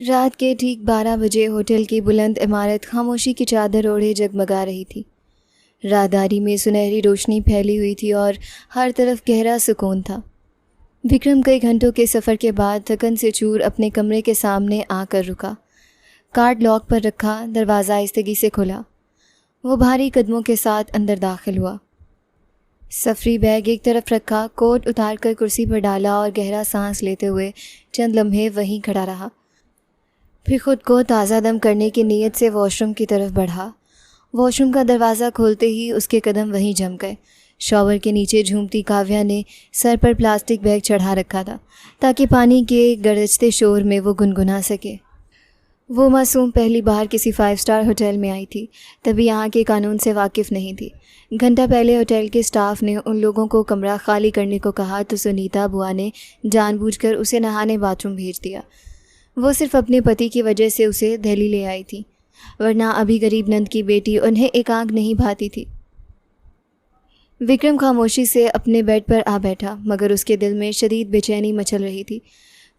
रात के ठीक 12 बजे होटल की बुलंद इमारत खामोशी की चादर ओढ़े जगमगा रही थी। राहदारी में सुनहरी रोशनी फैली हुई थी और हर तरफ गहरा सुकून था। विक्रम कई घंटों के सफ़र के बाद थकन से चूर अपने कमरे के सामने आकर रुका। कार्ड लॉक पर रखा, दरवाज़ा आहिस्तगी से खुला। वो भारी कदमों के साथ अंदर दाखिल हुआ। सफरी बैग एक तरफ रखा, कोट उतारकर कुर्सी पर डाला और गहरा सांस लेते हुए चंद लम्हे वहीं खड़ा रहा। फिर खुद को ताज़ा दम करने की नीयत से वॉशरूम की तरफ बढ़ा। वॉशरूम का दरवाज़ा खोलते ही उसके कदम वहीं जम गए। शॉवर के नीचे झूमती काव्या ने सर पर प्लास्टिक बैग चढ़ा रखा था ताकि पानी के गरजते शोर में वो गुनगुना सके। वो मासूम पहली बार किसी 5 स्टार होटल में आई थी, तभी यहाँ के कानून से वाकिफ़ नहीं थी। घंटा पहले होटल के स्टाफ ने उन लोगों को कमरा खाली करने को कहा तो सुनीता बुआ ने जानबूझकर उसे नहाने बाथरूम भेज दिया। वो सिर्फ अपने पति की वजह से उसे दिल्ली ले आई थी, वरना अभी गरीब नंद की बेटी उन्हें एक आंख नहीं भाती थी। विक्रम खामोशी से अपने बेड पर आ बैठा, मगर उसके दिल में शदीद बेचैनी मचल रही थी।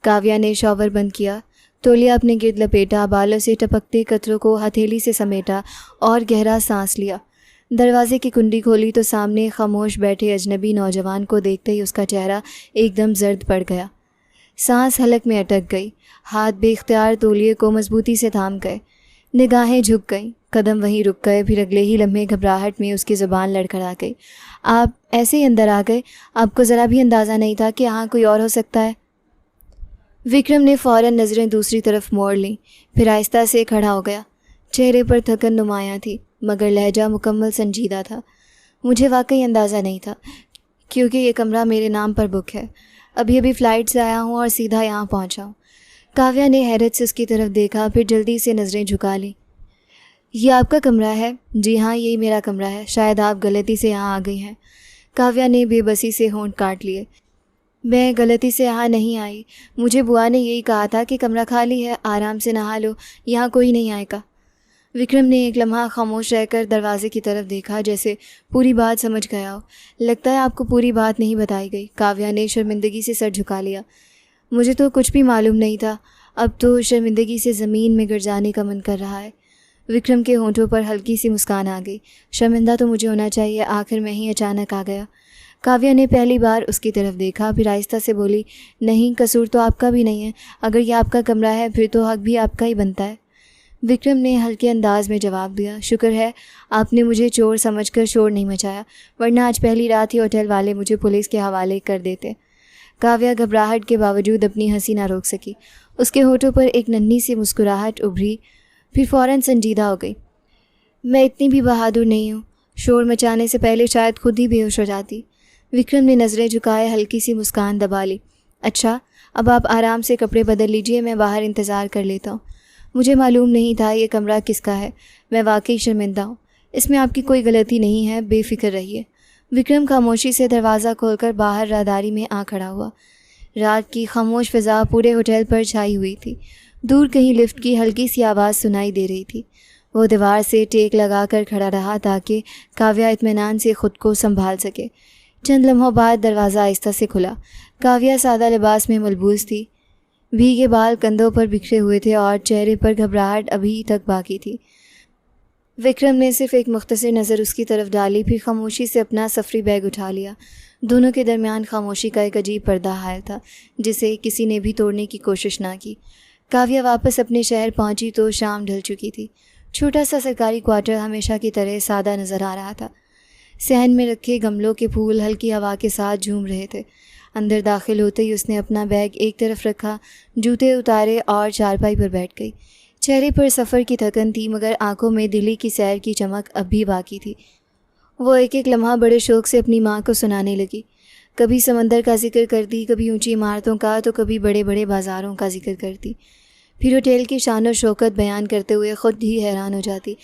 काव्या ने शॉवर बंद किया, तौलिया अपने गिर्द लपेटा, बालों से टपकते कतरों को हथेली से समेटा और गहरा सांस लिया। दरवाजे की कुंडी खोली तो सामने खामोश बैठे अजनबी नौजवान को देखते ही उसका चेहरा एकदम जर्द पड़ गया। सांस हलक में अटक गई, हाथ बेख्तियार तौलिए को मजबूती से थाम गए, निगाहें झुक गईं, कदम वहीं रुक गए। फिर अगले ही लम्हे घबराहट में उसकी ज़ुबान लड़खड़ा गई। आप ऐसे ही अंदर आ गए? आपको ज़रा भी अंदाज़ा नहीं था कि यहाँ कोई और हो सकता है? विक्रम ने फ़ौरन नज़रें दूसरी तरफ मोड़ लीं, फिर आहिस्ता से खड़ा हो गया। चेहरे पर थकन नुमायाँ थी, मगर लहजा मुकम्मल संजीदा था। मुझे वाकई अंदाज़ा नहीं था, क्योंकि ये कमरा मेरे नाम पर बुक है। अभी अभी फ़्लाइट से आया हूँ और सीधा यहाँ पहुँचा हूँ। काव्या ने हैरत से उसकी तरफ देखा, फिर जल्दी से नज़रें झुका लीं। ये आपका कमरा है? जी हाँ, यही मेरा कमरा है। शायद आप गलती से यहाँ आ गई हैं। काव्या ने बेबसी से होंठ काट लिए। मैं गलती से यहाँ नहीं आई, मुझे बुआ ने यही कहा था कि कमरा खाली है, आराम से नहा लो, यहाँ कोई नहीं आएगा। विक्रम ने एक लम्हा खामोश रहकर दरवाजे की तरफ देखा, जैसे पूरी बात समझ गया हो। लगता है आपको पूरी बात नहीं बताई गई। काव्या ने शर्मिंदगी से सर झुका लिया। मुझे तो कुछ भी मालूम नहीं था। अब तो शर्मिंदगी से ज़मीन में गिर जाने का मन कर रहा है। विक्रम के होंठों पर हल्की सी मुस्कान आ गई। शर्मिंदा तो मुझे होना चाहिए, आखिर मैं ही अचानक आ गया। काव्या ने पहली बार उसकी तरफ देखा, फिर आहिस्ता से बोली, नहीं, कसूर तो आपका भी नहीं है। अगर यह आपका कमरा है फिर तो हक भी आपका ही बनता है। विक्रम ने हल्के अंदाज में जवाब दिया, शुक्र है आपने मुझे चोर समझकर शोर नहीं मचाया, वरना आज पहली रात ही होटल वाले मुझे पुलिस के हवाले कर देते। काव्या घबराहट के बावजूद अपनी हंसी ना रोक सकी। उसके होठों पर एक नन्ही सी मुस्कुराहट उभरी, फिर फ़ौरन संजीदा हो गई। मैं इतनी भी बहादुर नहीं हूँ, शोर मचाने से पहले शायद खुद ही बेहोश हो जाती। विक्रम ने नज़रें झुकाए हल्की सी मुस्कान दबा ली। अच्छा, अब आप आराम से कपड़े बदल लीजिए, मैं बाहर इंतज़ार कर लेता हूँ। मुझे मालूम नहीं था ये कमरा किसका है। मैं वाकई शर्मिंदा हूँ। इसमें आपकी कोई गलती नहीं है, बेफिक्र रहिए। विक्रम खामोशी से दरवाज़ा खोलकर बाहर राहदारी में आ खड़ा हुआ। रात की खामोश फ़िज़ा पूरे होटल पर छाई हुई थी। दूर कहीं लिफ्ट की हल्की सी आवाज़ सुनाई दे रही थी। वो दीवार से टेक लगाकर खड़ा रहा ताकि काव्या इत्मीनान से खुद को संभाल सके। चंद लम्हों बाद दरवाज़ा आहिस्ता से खुला। काव्या सादा लिबास में मलबूस थी। भीगे बाल कंधों पर बिखरे हुए थे और चेहरे पर घबराहट अभी तक बाकी थी। विक्रम ने सिर्फ एक मुख्तसर नज़र उसकी तरफ डाली, फिर खामोशी से अपना सफरी बैग उठा लिया। दोनों के दरमियान खामोशी का एक अजीब पर्दा हायल था, जिसे किसी ने भी तोड़ने की कोशिश ना की। काव्या वापस अपने शहर पहुंची तो शाम ढल चुकी थी। छोटा सा सरकारी क्वार्टर हमेशा की तरह सादा नज़र आ रहा था। सहन में रखे गमलों के फूल हल्की हवा के साथ झूम रहे थे। अंदर दाखिल होते ही उसने अपना बैग एक तरफ रखा, जूते उतारे और चारपाई पर बैठ गई। चेहरे पर सफ़र की थकन थी, मगर आंखों में दिल्ली की सैर की चमक अब भी बाकी थी। वो एक एक लम्हा बड़े शौक़ से अपनी माँ को सुनाने लगी। कभी समंदर का जिक्र करती, कभी ऊंची इमारतों का, तो कभी बड़े बड़े बाज़ारों का जिक्र करती। फिर होटल की शान और शौकत बयान करते हुए ख़ुद ही हैरान हो जाती।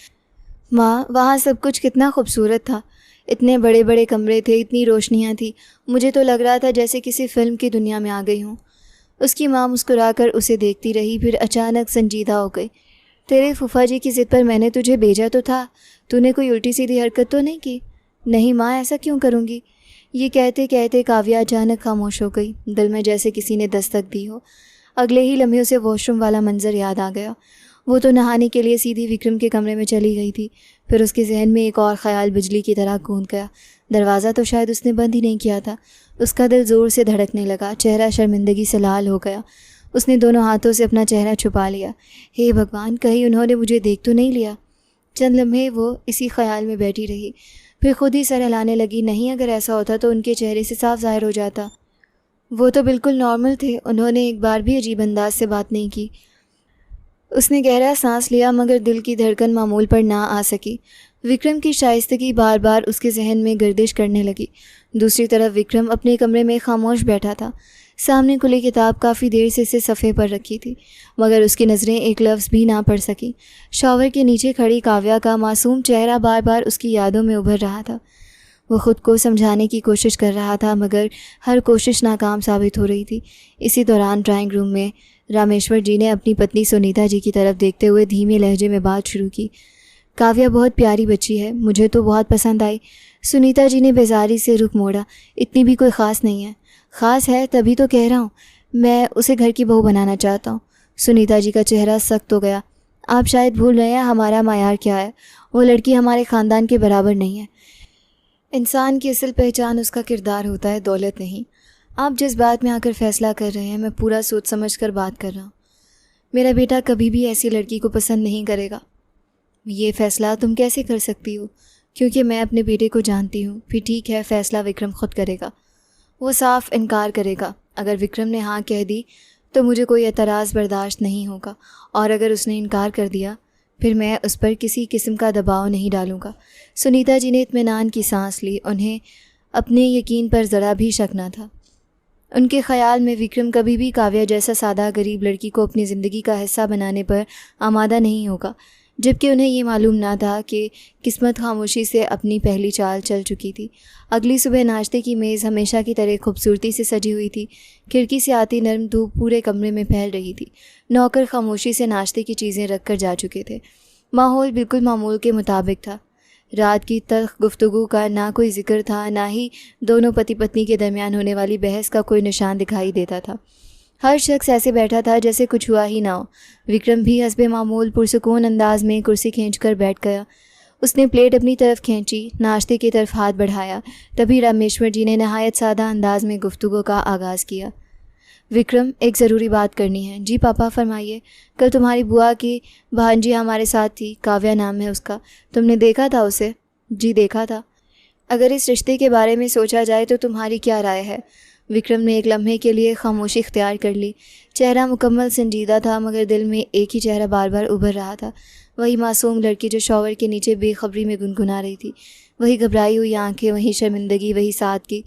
माँ, वहाँ सब कुछ कितना खूबसूरत था। इतने बड़े बड़े कमरे थे, इतनी रोशनियाँ थी, मुझे तो लग रहा था जैसे किसी फ़िल्म की दुनिया में आ गई हूँ। उसकी माँ मुस्कुराकर उसे देखती रही, फिर अचानक संजीदा हो गई। तेरे फूफा जी की ज़िद पर मैंने तुझे भेजा तो था, तूने कोई उल्टी सीधी हरकत तो नहीं की? नहीं माँ, ऐसा क्यों करूँगी? ये कहते कहते काव्या अचानक खामोश हो गई। दिल में जैसे किसी ने दस्तक दी हो। अगले ही लम्हे उसे वॉशरूम वाला मंजर याद आ गया। वो तो नहाने के लिए सीधी विक्रम के कमरे में चली गई थी। फिर उसके जहन में एक और ख्याल बिजली की तरह गूंज गया। दरवाज़ा तो शायद उसने बंद ही नहीं किया था। उसका दिल ज़ोर से धड़कने लगा, चेहरा शर्मिंदगी से लाल हो गया। उसने दोनों हाथों से अपना चेहरा छुपा लिया। हे भगवान, कहीं उन्होंने मुझे देख तो नहीं लिया। चंद लम्हे वो इसी ख्याल में बैठी रही, फिर खुद ही सर हिलाने लगी। नहीं, अगर ऐसा होता तो उनके चेहरे से साफ ज़ाहिर हो जाता। वो तो बिल्कुल नॉर्मल थे, उन्होंने एक बार भी अजीब अंदाज से बात नहीं की। उसने गहरा सांस लिया, मगर दिल की धड़कन मामूल पर ना आ सकी। विक्रम की शाइस्तगी बार बार उसके जहन में गर्दिश करने लगी। दूसरी तरफ विक्रम अपने कमरे में खामोश बैठा था। सामने खुली किताब काफ़ी देर से इसे सफ़े पर रखी थी, मगर उसकी नज़रें एक लफ्ज़ भी ना पढ़ सकी। शॉवर के नीचे खड़ी काव्या का मासूम चेहरा बार बार उसकी यादों में उभर रहा था। वो ख़ुद को समझाने की कोशिश कर रहा था, मगर हर कोशिश नाकाम साबित हो रही थी। इसी दौरान ड्राइंग रूम में रामेश्वर जी ने अपनी पत्नी सुनीता जी की तरफ देखते हुए धीमे लहजे में बात शुरू की। काव्या बहुत प्यारी बच्ची है, मुझे तो बहुत पसंद आई। सुनीता जी ने बेजारी से रुख मोड़ा। इतनी भी कोई ख़ास नहीं है। ख़ास है तभी तो कह रहा हूँ, मैं उसे घर की बहू बनाना चाहता हूँ। सुनीता जी का चेहरा सख्त हो गया। आप शायद भूल रहे हैं हमारा मायार क्या है। वो लड़की हमारे ख़ानदान के बराबर नहीं है। इंसान की असल पहचान उसका किरदार होता है, दौलत नहीं। आप जिस बात में आकर फ़ैसला कर रहे हैं, मैं पूरा सोच समझ कर बात कर रहा हूँ। मेरा बेटा कभी भी ऐसी लड़की को पसंद नहीं करेगा। ये फ़ैसला तुम कैसे कर सकती हो? क्योंकि मैं अपने बेटे को जानती हूँ। फिर ठीक है, फ़ैसला विक्रम खुद करेगा। वो साफ इनकार करेगा। अगर विक्रम ने हाँ कह दी तो मुझे कोई एतराज़ बर्दाश्त नहीं होगा, और अगर उसने इनकार कर दिया फिर मैं उस पर किसी किस्म का दबाव नहीं डालूँगा। सुनीता जी ने इत्मीनान की सांस ली। उन्हें अपने यकीन पर ज़रा भी शक न था। उनके ख़याल में विक्रम कभी भी काव्या जैसा सादा गरीब लड़की को अपनी ज़िंदगी का हिस्सा बनाने पर आमादा नहीं होगा, जबकि उन्हें ये मालूम ना था कि किस्मत खामोशी से अपनी पहली चाल चल चुकी थी। अगली सुबह नाश्ते की मेज़ हमेशा की तरह खूबसूरती से सजी हुई थी। खिड़की से आती नरम धूप पूरे कमरे में फैल रही थी। नौकर खामोशी से नाश्ते की चीज़ें रख कर जा चुके थे। माहौल बिल्कुल मामूल के मुताबिक था। रात की तल्ख गुफ्तगू का ना कोई जिक्र था, ना ही दोनों पति पत्नी के दरमियान होने वाली बहस का कोई निशान दिखाई देता था। हर शख्स ऐसे बैठा था जैसे कुछ हुआ ही ना हो। विक्रम भी हस्बे मामूल पुरसुकून अंदाज में कुर्सी खींचकर बैठ गया। उसने प्लेट अपनी तरफ खींची, नाश्ते की तरफ हाथ बढ़ाया। तभी रामेश्वर जी ने नहायत सादा अंदाज में गुफ्तगू का आगाज़ किया। विक्रम, एक ज़रूरी बात करनी है। जी पापा, फरमाइए। कल तुम्हारी बुआ की भांजी हमारे साथ थी, काव्या नाम है उसका। तुमने देखा था उसे? जी देखा था। अगर इस रिश्ते के बारे में सोचा जाए तो तुम्हारी क्या राय है? विक्रम ने एक लम्हे के लिए खामोशी इख्तियार कर ली। चेहरा मुकम्मल संजीदा था, मगर दिल में एक ही चेहरा बार बार उभर रहा था। वही मासूम लड़की जो शॉवर के नीचे बेखबरी में गुनगुना रही थी, वही घबराई हुई आंखें, वही शर्मिंदगी, वही सादगी।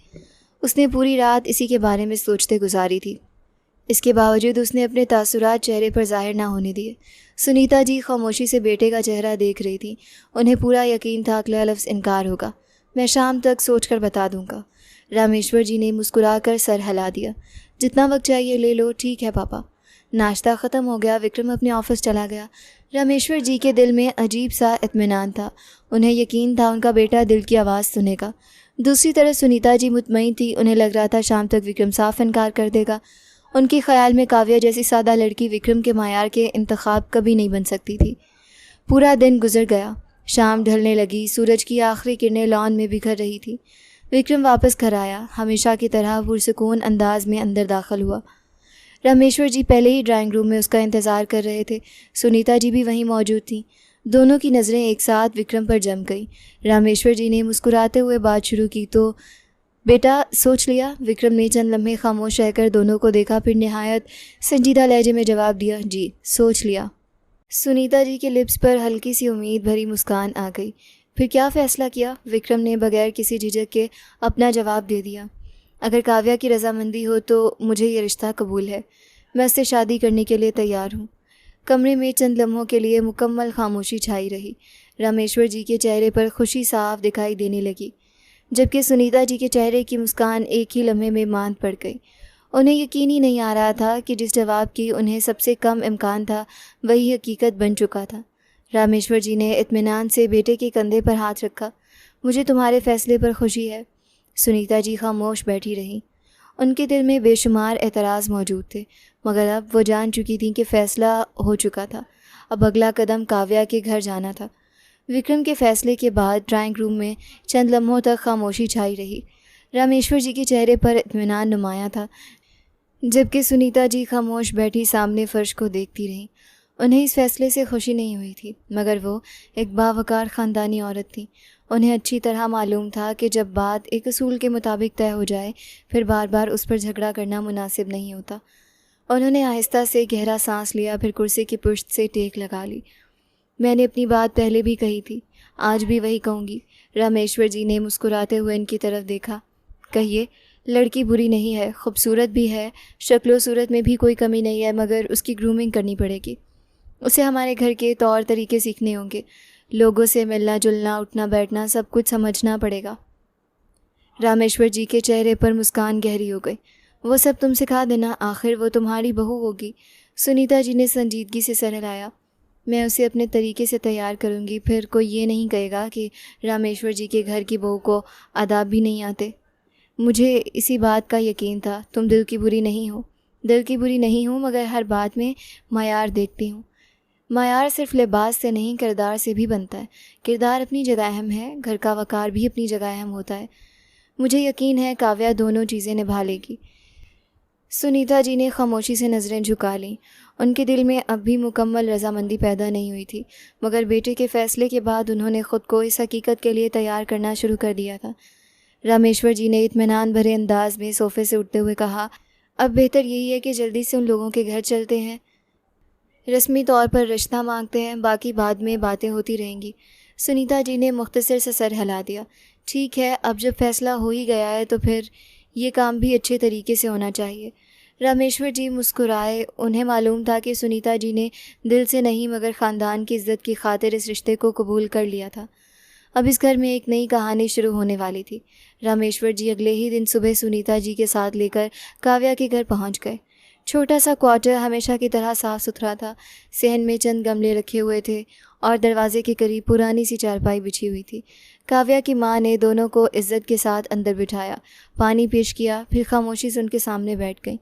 उसने पूरी रात इसी के बारे में सोचते गुजारी थी। इसके बावजूद उसने अपने तासुरात चेहरे पर जाहिर ना होने दिए। सुनीता जी खामोशी से बेटे का चेहरा देख रही थी। उन्हें पूरा यकीन था अगला लफ्ज़ इनकार होगा। मैं शाम तक सोचकर बता दूंगा। रामेश्वर जी ने मुस्कुराकर सर हिला दिया। जितना वक्त चाहिए ले लो। ठीक है पापा। नाश्ता ख़त्म हो गया। विक्रम अपने ऑफिस चला गया। रामेश्वर जी के दिल में अजीब सा इत्मीनान था। उन्हें यकीन था उनका बेटा दिल की आवाज़ सुनेगा। दूसरी तरफ सुनीता जी मुतमईन थी। उन्हें लग रहा था शाम तक विक्रम साफ इनकार कर देगा। उनके ख़याल में काव्या जैसी सादा लड़की विक्रम के मायार के इंतखाब कभी नहीं बन सकती थी। पूरा दिन गुजर गया। शाम ढलने लगी। सूरज की आखिरी किरणें लॉन में बिखर रही थी। विक्रम वापस घर आया। हमेशा की तरह पुरसुकून अंदाज में अंदर दाखिल हुआ। रामेश्वर जी पहले ही ड्राइंग रूम में उसका इंतज़ार कर रहे थे। सुनीता जी भी वहीं मौजूद थीं। दोनों की नज़रें एक साथ विक्रम पर जम गई। रामेश्वर जी ने मुस्कुराते हुए बात शुरू की। तो बेटा, सोच लिया? विक्रम ने चंद लम्हे खामोश रहकर दोनों को देखा, फिर निहायत संजीदा लहजे में जवाब दिया, जी सोच लिया। सुनीता जी के लिप्स पर हल्की सी उम्मीद भरी मुस्कान आ गई। फिर क्या फ़ैसला किया? विक्रम ने बगैर किसी झिझक के अपना जवाब दे दिया। अगर काव्या की रजामंदी हो तो मुझे ये रिश्ता कबूल है। मैं उससे शादी करने के लिए तैयार हूँ। कमरे में चंद लम्हों के लिए मुकम्मल खामोशी छाई रही। रामेश्वर जी के चेहरे पर खुशी साफ दिखाई देने लगी, जबकि सुनीता जी के चेहरे की मुस्कान एक ही लम्हे में मांद पड़ गई। उन्हें यकीन ही नहीं आ रहा था कि जिस जवाब की उन्हें सबसे कम इम्कान था वही हकीकत बन चुका था। रामेश्वर जी ने इत्मीनान से बेटे के कंधे पर हाथ रखा। मुझे तुम्हारे फ़ैसले पर खुशी है। सुनीता जी खामोश बैठी रहीं। उनके दिल में बेशुमार एतराज़ मौजूद थे, मगर अब वो जान चुकी थी कि फ़ैसला हो चुका था। अब अगला कदम काव्या के घर जाना था। विक्रम के फैसले के बाद ड्राइंग रूम में चंद लम्हों तक खामोशी छाई रही। रामेश्वर जी के चेहरे पर इत्मीनान नुमाया था, जबकि सुनीता जी खामोश बैठी सामने फ़र्श को देखती रहीं। उन्हें इस फैसले से खुशी नहीं हुई थी, मगर वो एक बावकार ख़ानदानी औरत थी। उन्हें अच्छी तरह मालूम था कि जब बात एक असूल के मुताबिक तय हो जाए, फिर बार बार उस पर झगड़ा करना मुनासिब नहीं होता। उन्होंने आहिस्ता से गहरा सांस लिया, फिर कुर्सी की पुश्त से टेक लगा ली। मैंने अपनी बात पहले भी कही थी, आज भी वही कहूँगी। रामेश्वर जी ने मुस्कुराते हुए इनकी तरफ देखा। कहिए, लड़की बुरी नहीं है, खूबसूरत भी है, शक्लो सूरत में भी कोई कमी नहीं है, मगर उसकी ग्रूमिंग करनी पड़ेगी। उसे हमारे घर के तौर तरीके सीखने होंगे, लोगों से मिलना जुलना, उठना बैठना, सब कुछ समझना पड़ेगा। रामेश्वर जी के चेहरे पर मुस्कान गहरी हो गई। वो सब तुम सिखा देना, आखिर वो तुम्हारी बहू होगी। सुनीता जी ने संजीदगी से सर हिलाया। मैं उसे अपने तरीके से तैयार करूँगी, फिर कोई ये नहीं कहेगा कि रामेश्वर जी के घर की बहू को आदाब भी नहीं आते। मुझे इसी बात का यकीन था। तुम दिल की बुरी नहीं हो। दिल की बुरी नहीं हूँ, मगर हर बात में मायार देखती हूँ। मायार सिर्फ लिबास से नहीं, किरदार से भी बनता है। किरदार अपनी जगह अहम है, घर का वक़ार भी अपनी जगह अहम होता है। मुझे यकीन है काव्या दोनों चीज़ें निभा लेगी। सुनीता जी ने खामोशी से नज़रें झुका लीं। उनके दिल में अब भी मुकम्मल रज़ामंदी पैदा नहीं हुई थी, मगर बेटे के फ़ैसले के बाद उन्होंने ख़ुद को इस हकीकत के लिए तैयार करना शुरू कर दिया था। रामेश्वर जी ने इत्मीनान भरे अंदाज में सोफ़े से उठते हुए कहा, अब बेहतर यही है कि जल्दी से उन लोगों के घर चलते हैं। रस्मी तौर पर रिश्ता मांगते हैं, बाकी बाद में बातें होती रहेंगी। सुनीता जी ने मुख्तसर से सर हिला दिया। ठीक है, अब जब फ़ैसला हो ही गया है तो फिर ये काम भी अच्छे तरीके से होना चाहिए। रामेश्वर जी मुस्कुराए। उन्हें मालूम था कि सुनीता जी ने दिल से नहीं, मगर ख़ानदान की इज़्ज़त की खातिर इस रिश्ते को कबूल कर लिया था। अब इस घर में एक नई कहानी शुरू होने वाली थी। रामेश्वर जी अगले ही दिन सुबह सुनीता जी के साथ लेकर काव्या के घर पहुंच गए। छोटा सा क्वार्टर हमेशा की तरह साफ़ सुथरा था। सहन में चंद गमले रखे हुए थे और दरवाजे के करीब पुरानी सी चारपाई बिछी हुई थी। काव्या की माँ ने दोनों को इज़्ज़त के साथ अंदर बिठाया, पानी पेश किया, फिर खामोशी से उनके सामने बैठ गईं।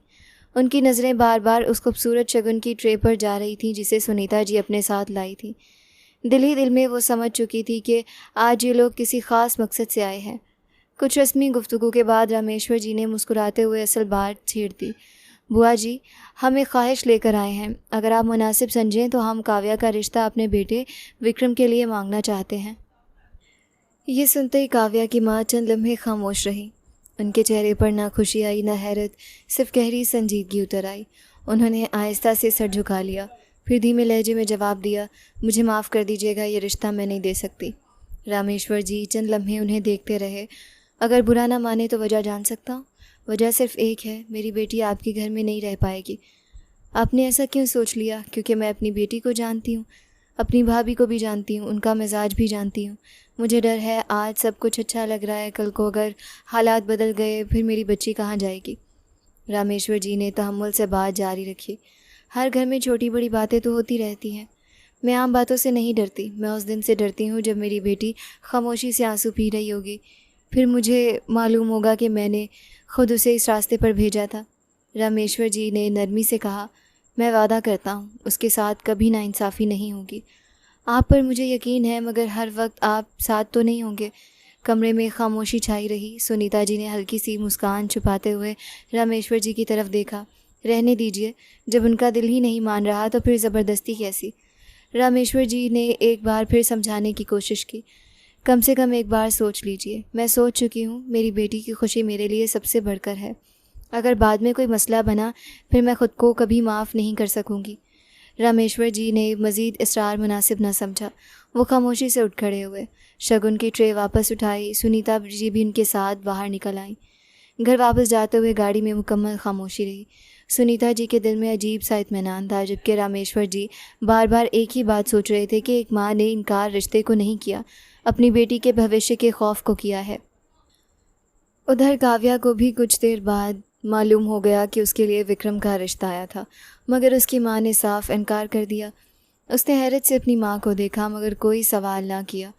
उनकी नज़रें बार बार उस खूबसूरत शगुन की ट्रे पर जा रही थीं जिसे सुनीता जी अपने साथ लाई थी। दिल ही दिल में वो समझ चुकी थी कि आज ये लोग किसी ख़ास मकसद से आए हैं। कुछ रस्मी गुफ्तगू के बाद रामेश्वर जी ने मुस्कुराते हुए असल बात छेड़ दी। बुआ जी, हम एक ख्वाहिश लेकर आए हैं। अगर आप मुनासिब समझें तो हम काव्या का रिश्ता अपने बेटे विक्रम के लिए मांगना चाहते हैं। ये सुनते ही काव्या की माँ चंद लम्हे खामोश रही। उनके चेहरे पर ना खुशी आई, ना हैरत, सिर्फ गहरी संजीदगी उतर आई। उन्होंने आहिस्ता से सर झुका लिया, फिर धीमे लहजे में जवाब दिया, मुझे माफ़ कर दीजिएगा, ये रिश्ता मैं नहीं दे सकती। रामेश्वर जी चंद लम्हे उन्हें देखते रहे। अगर बुरा ना माने तो वजह जान सकता हूँ? वजह सिर्फ एक है, मेरी बेटी आपके घर में नहीं रह पाएगी। आपने ऐसा क्यों सोच लिया? क्योंकि मैं अपनी बेटी को जानती हूँ, अपनी भाभी को भी जानती हूँ, उनका मिजाज भी जानती हूँ। मुझे डर है आज सब कुछ अच्छा लग रहा है, कल को अगर हालात बदल गए फिर मेरी बच्ची कहाँ जाएगी? रामेश्वर जी ने तहम्मुल से बात जारी रखी। हर घर में छोटी बड़ी बातें तो होती रहती हैं। मैं आम बातों से नहीं डरती, मैं उस दिन से डरती हूँ जब मेरी बेटी खामोशी से आंसू पी रही होगी। फिर मुझे मालूम होगा कि मैंने खुद उसे इस रास्ते पर भेजा था। रामेश्वर जी ने नरमी से कहा, मैं वादा करता हूँ उसके साथ कभी नाइंसाफ़ी नहीं होगी। आप पर मुझे यकीन है, मगर हर वक्त आप साथ तो नहीं होंगे। कमरे में खामोशी छाई रही। सुनीता जी ने हल्की सी मुस्कान छुपाते हुए रामेश्वर जी की तरफ देखा। रहने दीजिए, जब उनका दिल ही नहीं मान रहा तो फिर ज़बरदस्ती कैसी? रामेश्वर जी ने एक बार फिर समझाने की कोशिश की। कम से कम एक बार सोच लीजिए। मैं सोच चुकी हूँ, मेरी बेटी की खुशी मेरे लिए सबसे बढ़कर है। अगर बाद में कोई मसला बना फिर मैं ख़ुद को कभी माफ़ नहीं कर सकूँगी। रामेश्वर जी ने मज़ीद इसरार मुनासिब न समझा। वो खामोशी से उठ खड़े हुए, शगुन की ट्रे वापस उठाई। सुनीता जी भी उनके साथ बाहर निकल आईं। घर वापस जाते हुए गाड़ी में मुकम्मल खामोशी रही। सुनीता जी के दिल में अजीब सा इत्मीनान था, जबकि रामेश्वर जी बार बार एक ही बात सोच रहे थे कि एक माँ ने इनकार रिश्ते को नहीं किया, अपनी बेटी के भविष्य के खौफ को किया है। उधर काव्या को भी कुछ देर बाद मालूम हो गया कि उसके लिए विक्रम का रिश्ता आया था, मगर उसकी माँ ने साफ इनकार कर दिया। उसने हैरत से अपनी माँ को देखा, मगर कोई सवाल ना किया।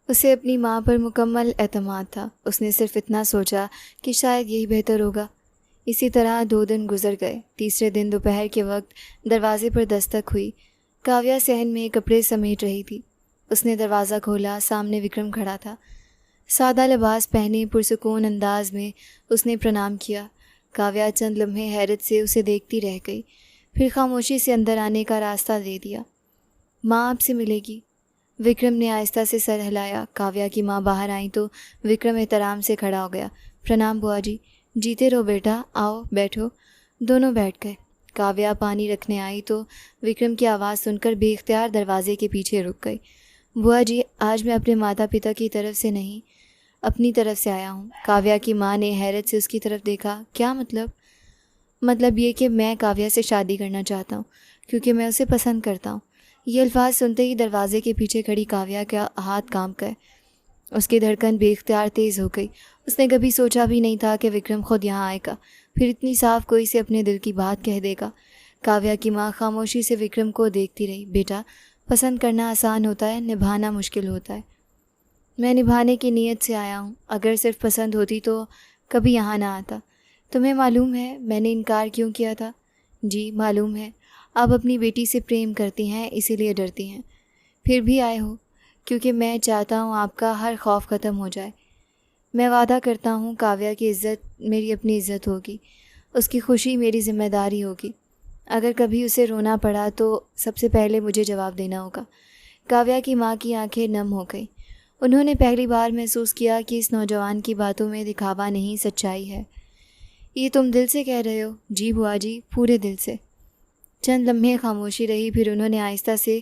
उसे अपनी माँ पर मुकम्मल एतमाद था। उसने सिर्फ इतना सोचा कि शायद यही बेहतर होगा। इसी तरह 2 दिन गुजर गए। तीसरे दिन दोपहर के वक्त दरवाजे पर दस्तक हुई। काव्या सहन में कपड़े समेट रही थी। उसने दरवाज़ा खोला। सामने विक्रम खड़ा था। सादा लिबास पहने पुरसुकून अंदाज में उसने प्रणाम किया। काव्या चंद लम्हे हैरत से उसे देखती रह गई, फिर खामोशी से अंदर आने का रास्ता दे दिया। माँ आपसे मिलेगी। विक्रम ने आहिस्ता से सर हिलाया। काव्या की माँ बाहर आई तो विक्रम एहतराम से खड़ा हो गया। प्रणाम बुआ जी। जीते रहो बेटा, आओ बैठो। दोनों बैठ गए। काव्या पानी रखने आई तो विक्रम की आवाज़ सुनकर बेख्तियार दरवाजे के पीछे रुक गई। बुआ जी, आज मैं अपने माता पिता की तरफ से नहीं, अपनी तरफ से आया हूँ। काव्या की माँ ने हैरत से उसकी तरफ देखा। क्या मतलब? मतलब ये कि मैं काव्या से शादी करना चाहता हूँ क्योंकि मैं उसे पसंद करता हूँ। ये अल्फाज सुनते ही दरवाजे के पीछे खड़ी काव्या का हाथ कांप गए। उसकी धड़कन बेख्तियार तेज़ हो गई। उसने कभी सोचा भी नहीं था कि विक्रम खुद यहाँ आएगा, फिर इतनी साफ कोई से अपने दिल की बात कह देगा। काव्या की माँ खामोशी से विक्रम को देखती रही। बेटा, पसंद करना आसान होता है, निभाना मुश्किल होता है। मैं निभाने की नीयत से आया हूँ। अगर सिर्फ पसंद होती तो कभी यहाँ ना आता। तुम्हें मालूम है मैंने इनकार क्यों किया था? जी मालूम है। आप अपनी बेटी से प्रेम करती हैं, इसीलिए डरती हैं। फिर भी आए हो क्योंकि मैं चाहता हूँ आपका हर खौफ ख़त्म हो जाए। मैं वादा करता हूँ काव्या की इज़्ज़त मेरी अपनी इज़्ज़त होगी, उसकी खुशी मेरी ज़िम्मेदारी होगी। अगर कभी उसे रोना पड़ा तो सबसे पहले मुझे जवाब देना होगा। काव्या की माँ की आंखें नम हो गई। उन्होंने पहली बार महसूस किया कि इस नौजवान की बातों में दिखावा नहीं, सच्चाई है। ये तुम दिल से कह रहे हो? जी बुआ जी, पूरे दिल से। चंद लम्हे खामोशी रही, फिर उन्होंने आहिस्ता से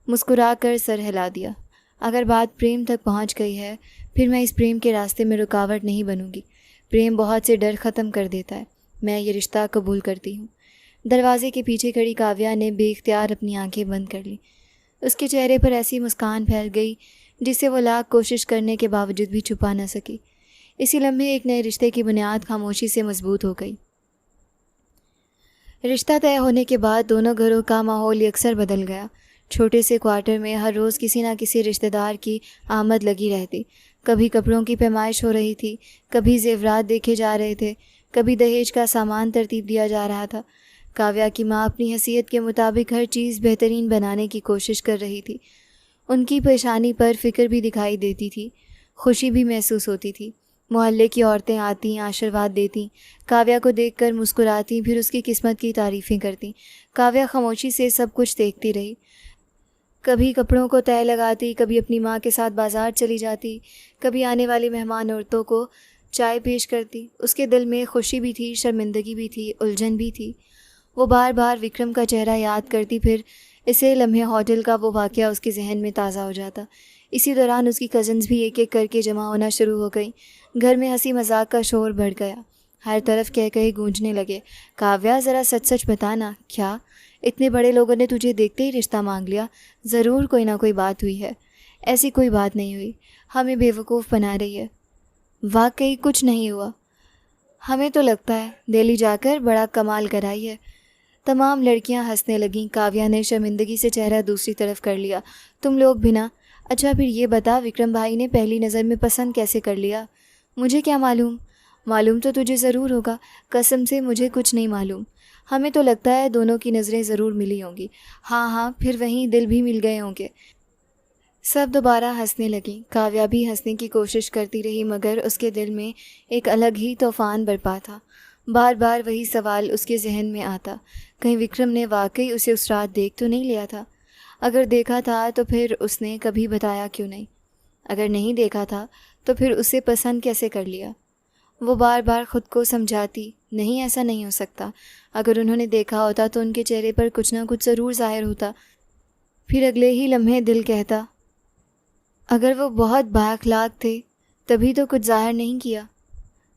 मुस्कुरा कर सर हिला दिया। अगर बात प्रेम तक पहुंच गई है, फिर मैं इस प्रेम के रास्ते में रुकावट नहीं बनूंगी। प्रेम बहुत से डर ख़त्म कर देता है। मैं ये रिश्ता कबूल करती हूँ। दरवाजे के पीछे खड़ी काव्या ने बेख्तियार अपनी आंखें बंद कर ली। उसके चेहरे पर ऐसी मुस्कान फैल गई जिसे वो लाख कोशिश करने के बावजूद भी छुपा न सकी। इसी लम्हे एक नए रिश्ते की बुनियाद खामोशी से मजबूत हो गई। रिश्ता तय होने के बाद दोनों घरों का माहौल अक्सर बदल गया। छोटे से क्वार्टर में हर रोज़ किसी ना किसी रिश्तेदार की आमद लगी रहती। कभी कपड़ों की पैमाइश हो रही थी, कभी जेवरात देखे जा रहे थे, कभी दहेज का सामान तरतीब दिया जा रहा था। काव्या की माँ अपनी हैसियत के मुताबिक हर चीज़ बेहतरीन बनाने की कोशिश कर रही थी। उनकी परेशानी पर फ़िक्र भी दिखाई देती थी, खुशी भी महसूस होती थी। मोहल्ले की औरतें आती, आशीर्वाद देती, काव्या को देखकर मुस्कुराती, फिर उसकी किस्मत की तारीफ़ें करती। काव्या खामोशी से सब कुछ देखती रही। कभी कपड़ों को तय लगाती, कभी अपनी माँ के साथ बाज़ार चली जाती, कभी आने वाली मेहमान औरतों को चाय पेश करती। उसके दिल में खुशी भी थी, शर्मिंदगी भी थी, उलझन भी थी। वो बार बार विक्रम का चेहरा याद करती, फिर इसे लम्हे होटल का वो वाक़या उसके जहन में ताज़ा हो जाता। इसी दौरान उसकी कज़न्स भी एक एक करके जमा होना शुरू हो गई। घर में हंसी मजाक का शोर बढ़ गया। हर तरफ कह कहे गूंजने लगे, काव्या ज़रा सच सच बताना, क्या इतने बड़े लोगों ने तुझे देखते ही रिश्ता मांग लिया? ज़रूर कोई ना कोई बात हुई है। ऐसी कोई बात नहीं हुई, हमें बेवकूफ़ बना रही है। वाकई कुछ नहीं हुआ। हमें तो लगता है दिल्ली जाकर बड़ा कमाल कराई है। तमाम लड़कियां हंसने लगीं। काव्या ने शर्मिंदगी से चेहरा दूसरी तरफ कर लिया। तुम लोग भी ना? अच्छा फिर ये बता, विक्रम भाई ने पहली नज़र में पसंद कैसे कर लिया? मुझे क्या मालूम? मालूम तो तुझे ज़रूर होगा। कसम से मुझे कुछ नहीं मालूम। हमें तो लगता है दोनों की नज़रें ज़रूर मिली होंगी। हाँ हाँ, फिर वहीं दिल भी मिल गए होंगे। सब दोबारा हंसने लगी। काव्या भी हंसने की कोशिश करती रही, मगर उसके दिल में एक अलग ही तूफान बरपा था। बार बार वही सवाल उसके जहन में आता, कहीं विक्रम ने वाकई उसे उस रात देख तो नहीं लिया था? अगर देखा था तो फिर उसने कभी बताया क्यों नहीं? अगर नहीं देखा था तो फिर उसे पसंद कैसे कर लिया? वो बार बार ख़ुद को समझाती, नहीं ऐसा नहीं हो सकता। अगर उन्होंने देखा होता तो उनके चेहरे पर कुछ ना कुछ ज़रूर ज़ाहिर होता। फिर अगले ही लम्हे दिल कहता, अगर वो बहुत बाअखलाक थे तभी तो कुछ ज़ाहिर नहीं किया।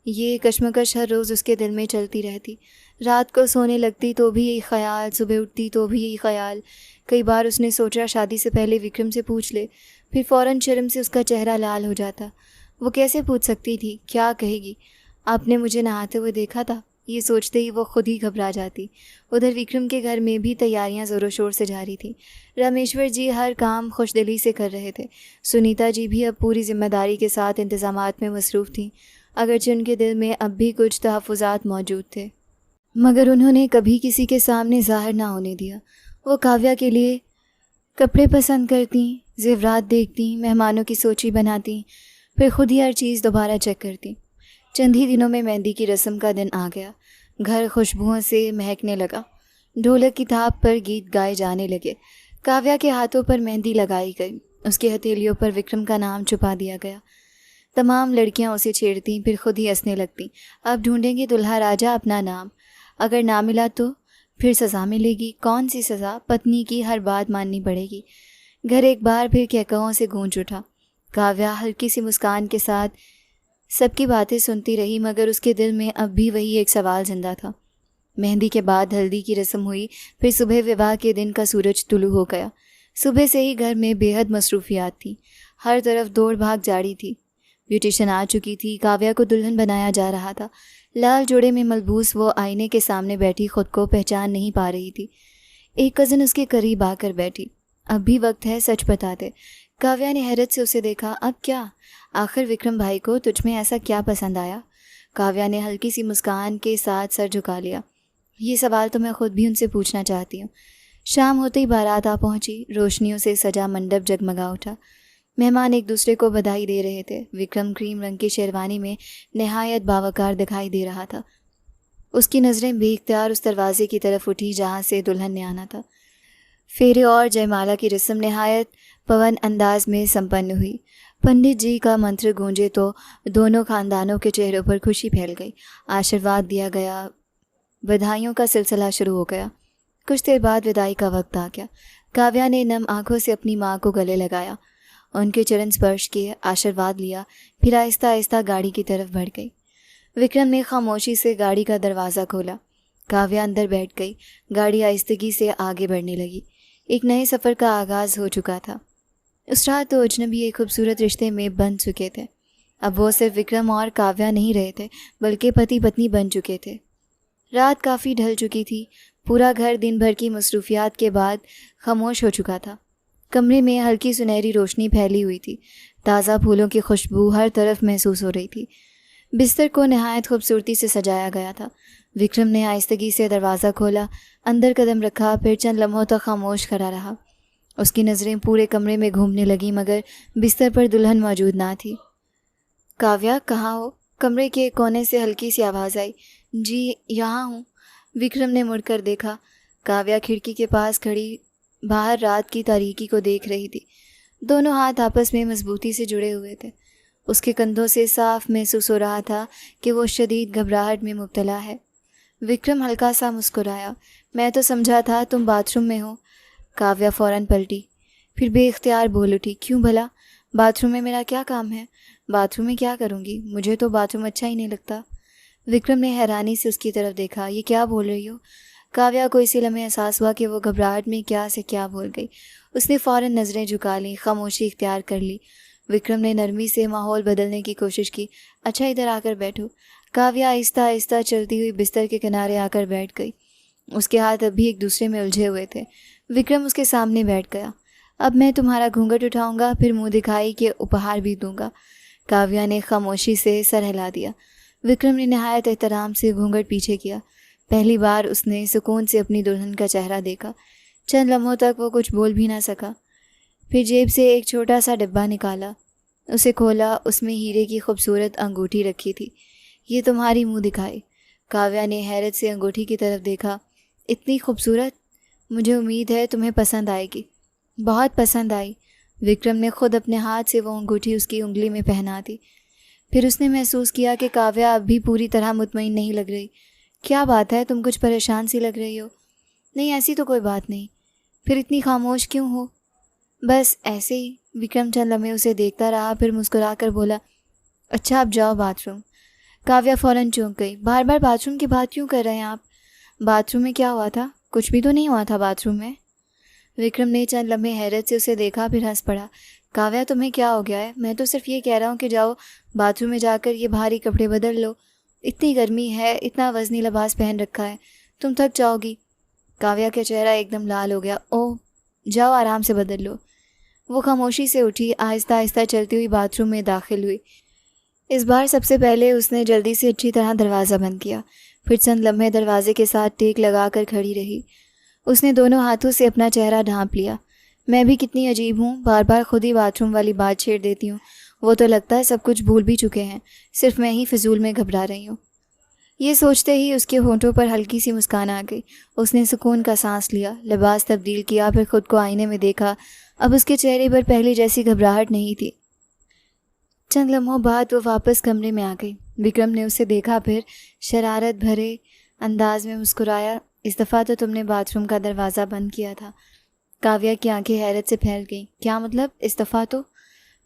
ये कश्मकश हर रोज़ उसके दिल में चलती रहती। रात को सोने लगती तो भी यही ख्याल, सुबह उठती तो भी यही ख्याल। कई बार उसने सोचा शादी से पहले विक्रम से पूछ ले, फिर फ़ौरन शर्म से उसका चेहरा लाल हो जाता। वो कैसे पूछ सकती थी? क्या कहेगी? आपने मुझे नहाते हुए देखा था? ये सोचते ही वो खुद ही घबरा जाती। उधर विक्रम के घर में भी तैयारियां ज़ोरों शोर से जारी थी। रामेश्वर जी हर काम खुशदिली से कर रहे थे। सुनीता जी भी अब पूरी जिम्मेदारी के साथ इंतज़ामात में मसरूफ़ थीं। अगरचे उनके दिल में अब भी कुछ तहफ़्फ़ुज़ात मौजूद थे, मगर उन्होंने कभी किसी के सामने ज़ाहिर ना होने दिया। वो काव्या के लिए कपड़े पसंद करती, ज़ेवरात देखती, मेहमानों की सूची बनाती, फिर खुद ही हर चीज़ दोबारा चेक करती। चंद ही दिनों में मेहंदी की रस्म का दिन आ गया। घर खुशबुओं से महकने लगा। ढोलक की थाप पर गीत गाए जाने लगे। काव्या के हाथों पर मेहंदी लगाई गई। उसकी हथेलियों पर विक्रम का नाम छुपा दिया गया। तमाम लड़कियां उसे छेड़ती, फिर खुद ही हंसने लगती। अब ढूंढेंगे दुल्हा राजा अपना नाम, अगर ना मिला तो फिर सज़ा मिलेगी। कौन सी सज़ा? पत्नी की हर बात माननी पड़ेगी। घर एक बार फिर कहकहों से गूंज उठा। काव्या हल्की सी मुस्कान के साथ सबकी बातें सुनती रही, मगर उसके दिल में अब भी वही एक सवाल जिंदा था। मेहंदी के बाद हल्दी की रस्म हुई, फिर सुबह विवाह के दिन का सूरज तुलू हो गया। सुबह से ही घर में बेहद मसरूफियात थी। हर तरफ दौड़ भाग जारी थी। ब्यूटिशियन आ चुकी थी। काव्या को दुल्हन बनाया जा रहा था। लाल जोड़े में मलबूस वो आईने के सामने बैठी खुद को पहचान नहीं पा रही थी। एक कज़न उसके करीब आकर बैठी। अब भी वक्त है, सच बता दे। काव्या ने हैरत से उसे देखा। अब क्या? आखिर विक्रम भाई को तुझ में ऐसा क्या पसंद आया? काव्या ने हल्की सी मुस्कान के साथ सर झुका लिया। ये सवाल तो मैं खुद भी उनसे पूछना चाहती हूँ। शाम होते ही बारात आ पहुंची। रोशनियों से सजा मंडप जगमगा उठा। मेहमान एक दूसरे को बधाई दे रहे थे। विक्रम क्रीम रंग की शेरवानी में नहायत बावकार दिखाई दे रहा था। उसकी नज़रें बेइख्तियार उस दरवाजे की तरफ उठी जहाँ से दुल्हन ने आना था। फेरे और जयमाला की रस्म नहायत पवन अंदाज में संपन्न हुई। पंडित जी का मंत्र गूंजे तो दोनों खानदानों के चेहरों पर खुशी फैल गई। आशीर्वाद दिया गया। बधाइयों का सिलसिला शुरू हो गया। कुछ देर बाद विदाई का वक्त आ गया। काव्या ने नम आंखों से अपनी माँ को गले लगाया, उनके चरण स्पर्श किए, आशीर्वाद लिया, फिर आहिस्ता आहिस्ता गाड़ी की तरफ बढ़ गई। विक्रम ने खामोशी से गाड़ी का दरवाज़ा खोला। काव्या अंदर बैठ गई। गाड़ी आहिस्तगी से आगे बढ़ने लगी। एक नए सफ़र का आगाज़ हो चुका था। उस रात तो अजनबी एक खूबसूरत रिश्ते में बन चुके थे। अब वो सिर्फ विक्रम और काव्या नहीं रहे थे, बल्कि पति पत्नी बन चुके थे। रात काफ़ी ढल चुकी थी। पूरा घर दिन भर की मसरूफियात के बाद खामोश हो चुका था। कमरे में हल्की सुनहरी रोशनी फैली हुई थी। ताज़ा फूलों की खुशबू हर तरफ महसूस हो रही थी। बिस्तर को नहायत खूबसूरती से सजाया गया था। विक्रम ने आहिस्तगी से दरवाज़ा खोला, अंदर कदम रखा, फिर चंद लम्हों तक खामोश खड़ा रहा। उसकी नज़रें पूरे कमरे में घूमने लगीं, मगर बिस्तर पर दुल्हन मौजूद ना थी। काव्या, कहाँ हो? कमरे के कोने से हल्की सी आवाज़ आई। जी, यहाँ हूँ। विक्रम ने मुड़कर देखा। काव्या खिड़की के पास खड़ी बाहर रात की तारीकी को देख रही थी। दोनों हाथ आपस में मजबूती से जुड़े हुए थे। उसके कंधों से साफ महसूस हो रहा था कि वो शदीद घबराहट में मुब्तला है। विक्रम हल्का सा मुस्कुराया। मैं तो समझा था तुम बाथरूम में हो। काव्या फ़ौरन पलटी, फिर बेइख्तियार बोल उठी। क्यों भला? बाथरूम में मेरा क्या काम है? बाथरूम में क्या करूँगी? मुझे तो बाथरूम अच्छा ही नहीं लगता। विक्रम ने हैरानी से उसकी तरफ देखा। ये क्या बोल रही हो? काव्या को इसी लम्हे एहसास हुआ कि वो घबराहट में क्या से क्या बोल गई। उसने फ़ौरन नज़रें झुका लीं, खामोशी इख्तियार कर ली। विक्रम ने नरमी से माहौल बदलने की कोशिश की। अच्छा, इधर आकर बैठो। काव्या आहिस्ता आहिस्ता चलती हुई बिस्तर के किनारे आकर बैठ गई। उसके हाथ अभी एक दूसरे में उलझे हुए थे। विक्रम उसके सामने बैठ गया। अब मैं तुम्हारा घूंघट उठाऊंगा, फिर मुंह दिखाई के उपहार भी दूंगा। काव्या ने खामोशी से सर हिला दिया। विक्रम ने नहायत एहतराम से घूंघट पीछे किया। पहली बार उसने सुकून से अपनी दुल्हन का चेहरा देखा। चंद लम्हों तक वो कुछ बोल भी ना सका। फिर जेब से एक छोटा सा डिब्बा निकाला, उसे खोला। उसमें हीरे की खूबसूरत अंगूठी रखी थी। ये तुम्हारी मुंह दिखाई। काव्या ने हैरत से अंगूठी की तरफ देखा। इतनी खूबसूरत? मुझे उम्मीद है तुम्हें पसंद आएगी। बहुत पसंद आई। विक्रम ने खुद अपने हाथ से वो अंगूठी उसकी उंगली में पहना दी। फिर उसने महसूस किया कि काव्या अब भी पूरी तरह मुतमईन नहीं लग रही। क्या बात है, तुम कुछ परेशान सी लग रही हो। नहीं, ऐसी तो कोई बात नहीं। फिर इतनी खामोश क्यों हो? बस ऐसे ही। विक्रम चंद लम्हे उसे देखता रहा, फिर मुस्कुरा कर बोला, अच्छा अब जाओ बाथरूम। काव्या फ़ौरन चौंक गई। बार बार बाथरूम की बात क्यों कर रहे हैं आप? बाथरूम में क्या हुआ था? कुछ भी तो नहीं हुआ था बाथरूम में। विक्रम ने चंद लम्हे हैरत से उसे देखा, फिर हंस पड़ा। काव्या, तुम्हें क्या हो गया है? मैं तो सिर्फ ये कह रहा हूँ कि जाओ बाथरूम में जाकर ये भारी कपड़े बदल लो। इतनी गर्मी है, इतना वज़नी लिबास पहन रखा है, तुम थक जाओगी। काव्या का चेहरा एकदम लाल हो गया। ओह, जाओ आराम से बदल लो। वो खामोशी से उठी, आहिस्ता आहिस्ता चलती हुई बाथरूम में दाखिल हुई। इस बार सबसे पहले उसने जल्दी से अच्छी तरह दरवाज़ा बंद किया, फिर चंद लम्हे दरवाजे के साथ टेक लगाकर खड़ी रही। उसने दोनों हाथों से अपना चेहरा ढांप लिया। मैं भी कितनी अजीब हूँ, बार बार खुद ही बाथरूम वाली बात छेड़ देती हूँ। वो तो लगता है सब कुछ भूल भी चुके हैं, सिर्फ मैं ही फिजूल में घबरा रही हूँ। ये सोचते ही उसके होंठों पर हल्की सी मुस्कान आ गई। उसने सुकून का सांस लिया, लिबास तब्दील किया, फिर खुद को आईने में देखा। अब उसके चेहरे पर पहले जैसी घबराहट नहीं थी। चंद लम्हों बाद वो वापस कमरे में आ गई। विक्रम ने उसे देखा, फिर शरारत भरे अंदाज में मुस्कुराया। इस दफ़ा तो तुमने बाथरूम का दरवाज़ा बंद किया था। काव्या की आंखें हैरत से फैल गईं। क्या मतलब, इस दफ़ा तो?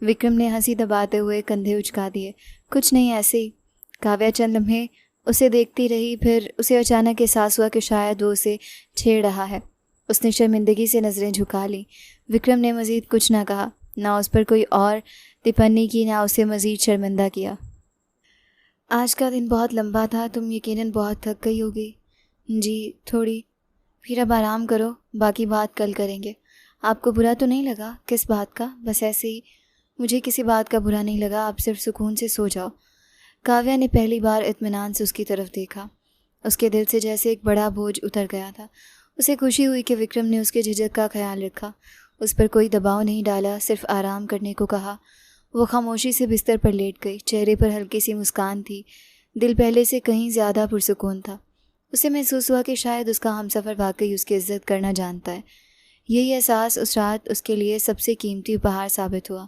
विक्रम ने हंसी दबाते हुए कंधे उचका दिए। कुछ नहीं, ऐसे ही। काव्या चंद लम्हे उसे देखती रही, फिर उसे अचानक एहसास हुआ कि शायद वो उसे छेड़ रहा है। उसने शर्मिंदगी से नज़रें झुका ली। विक्रम ने मज़ीद कुछ ना कहा, ना उस पर कोई और टिप्पणी की, ना उसे मज़ीद शर्मिंदा किया। आज का दिन बहुत लंबा था, तुम यकीनन बहुत थक गई होगी। जी थोड़ी। फिर अब आराम करो, बाकी बात कल करेंगे। आपको बुरा तो नहीं लगा? किस बात का? बस ऐसे ही। मुझे किसी बात का बुरा नहीं लगा, आप सिर्फ सुकून से सो जाओ। काव्या ने पहली बार इत्मीनान से उसकी तरफ देखा। उसके दिल से जैसे एक बड़ा बोझ उतर गया था। उसे खुशी हुई कि विक्रम ने उसके झिझक का ख्याल रखा, उस पर कोई दबाव नहीं डाला, सिर्फ आराम करने को कहा। वो खामोशी से बिस्तर पर लेट गई। चेहरे पर हल्की सी मुस्कान थी। दिल पहले से कहीं ज़्यादा पुरसुकून था। उसे महसूस हुआ कि शायद उसका हमसफ़र वाकई उसकी इज्जत करना जानता है। यही एहसास उस रात उसके लिए सबसे कीमती उपहार साबित हुआ।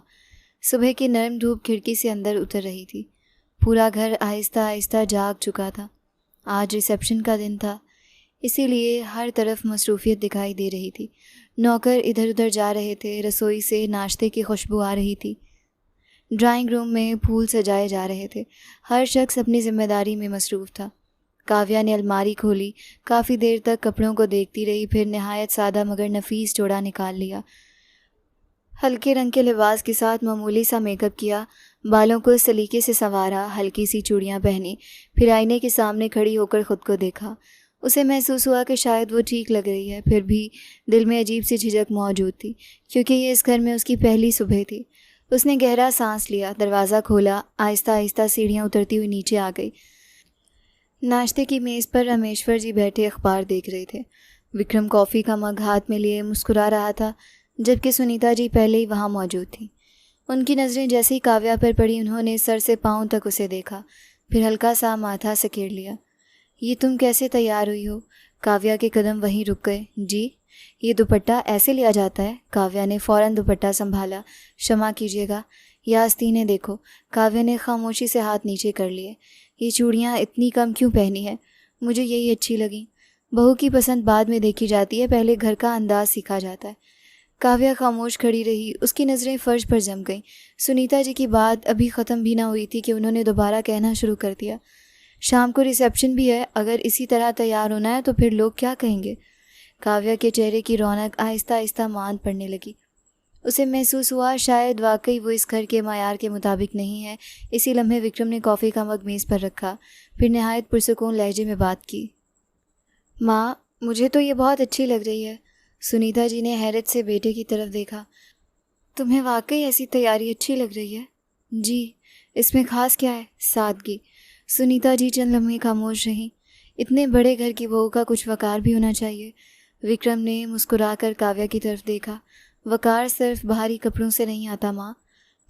सुबह की नरम धूप खिड़की से अंदर उतर रही थी। पूरा घर आहिस्ता आहिस्ता जाग चुका था। आज रिसेप्शन का दिन था, इसीलिए हर तरफ मसरूफियत दिखाई दे रही थी। नौकर इधर उधर जा रहे थे, रसोई से नाश्ते की खुशबू आ रही थी, ड्राइंग रूम में फूल सजाए जा रहे थे। हर शख्स अपनी जिम्मेदारी में मसरूफ़ था। काव्या ने अलमारी खोली, काफ़ी देर तक कपड़ों को देखती रही, फिर नहायत सादा मगर नफीस जोड़ा निकाल लिया। हल्के रंग के लिबास के साथ मामूली सा मेकअप किया, बालों को सलीके से संवारा, हल्की सी चूड़ियाँ पहनी, फिर आईने के सामने खड़ी होकर ख़ुद को देखा। उसे महसूस हुआ कि शायद वो ठीक लग रही है, फिर भी दिल में अजीब सी झिझक मौजूद थी, क्योंकि ये इस घर में उसकी पहली सुबह थी। उसने गहरा सांस लिया, दरवाज़ा खोला, आहिस्ता आहिस्ता सीढ़ियाँ उतरती हुई नीचे आ गई। नाश्ते की मेज़ पर रामेश्वर जी बैठे अखबार देख रहे थे। विक्रम कॉफ़ी का मग हाथ में लिए मुस्कुरा रहा था, जबकि सुनीता जी पहले ही वहाँ मौजूद थी। उनकी नज़रें जैसे ही काव्या पर पड़ी, उन्होंने सर से पाँव तक उसे देखा, फिर हल्का सा माथा सकेड़ लिया। ये तुम कैसे तैयार हुई हो? काव्या के कदम वहीं रुक गए। जी, ये दुपट्टा ऐसे लिया जाता है? काव्या ने फ़ौरन दुपट्टा संभाला। क्षमा कीजिएगा, यह आस्तीनें देखो। काव्या ने खामोशी से हाथ नीचे कर लिए। ये चूड़ियाँ इतनी कम क्यों पहनी है? मुझे यही अच्छी लगी। बहू की पसंद बाद में देखी जाती है, पहले घर का अंदाज सीखा जाता है। काव्या खामोश खड़ी रही, उसकी नज़रें फ़र्श पर जम गईं। सुनीता जी की बात अभी ख़त्म भी ना हुई थी कि उन्होंने दोबारा कहना शुरू कर दिया। शाम को रिसेप्शन भी है, अगर इसी तरह तैयार होना है तो फिर लोग क्या कहेंगे? काव्या के चेहरे की रौनक आहिस्ता आहिस्ता मांद पड़ने लगी। उसे महसूस हुआ शायद वाकई वो इस घर के मायार के मुताबिक नहीं है। इसी लम्हे विक्रम ने कॉफ़ी का मग मेज़ पर रखा, फिर नहायत पुरसुकून लहजे में बात की। माँ, मुझे तो ये बहुत अच्छी लग रही है। सुनीता जी ने हैरत से बेटे की तरफ देखा। तुम्हें वाकई ऐसी तैयारी अच्छी लग रही है? जी, इसमें ख़ास क्या है? सादगी। सुनीता जी चंद लम्हे खामोश रहीं। इतने बड़े घर की बहू का कुछ वक़ार भी होना चाहिए। विक्रम ने मुस्कुराकर काव्या की तरफ देखा। वक़ार सिर्फ बाहरी कपड़ों से नहीं आता माँ,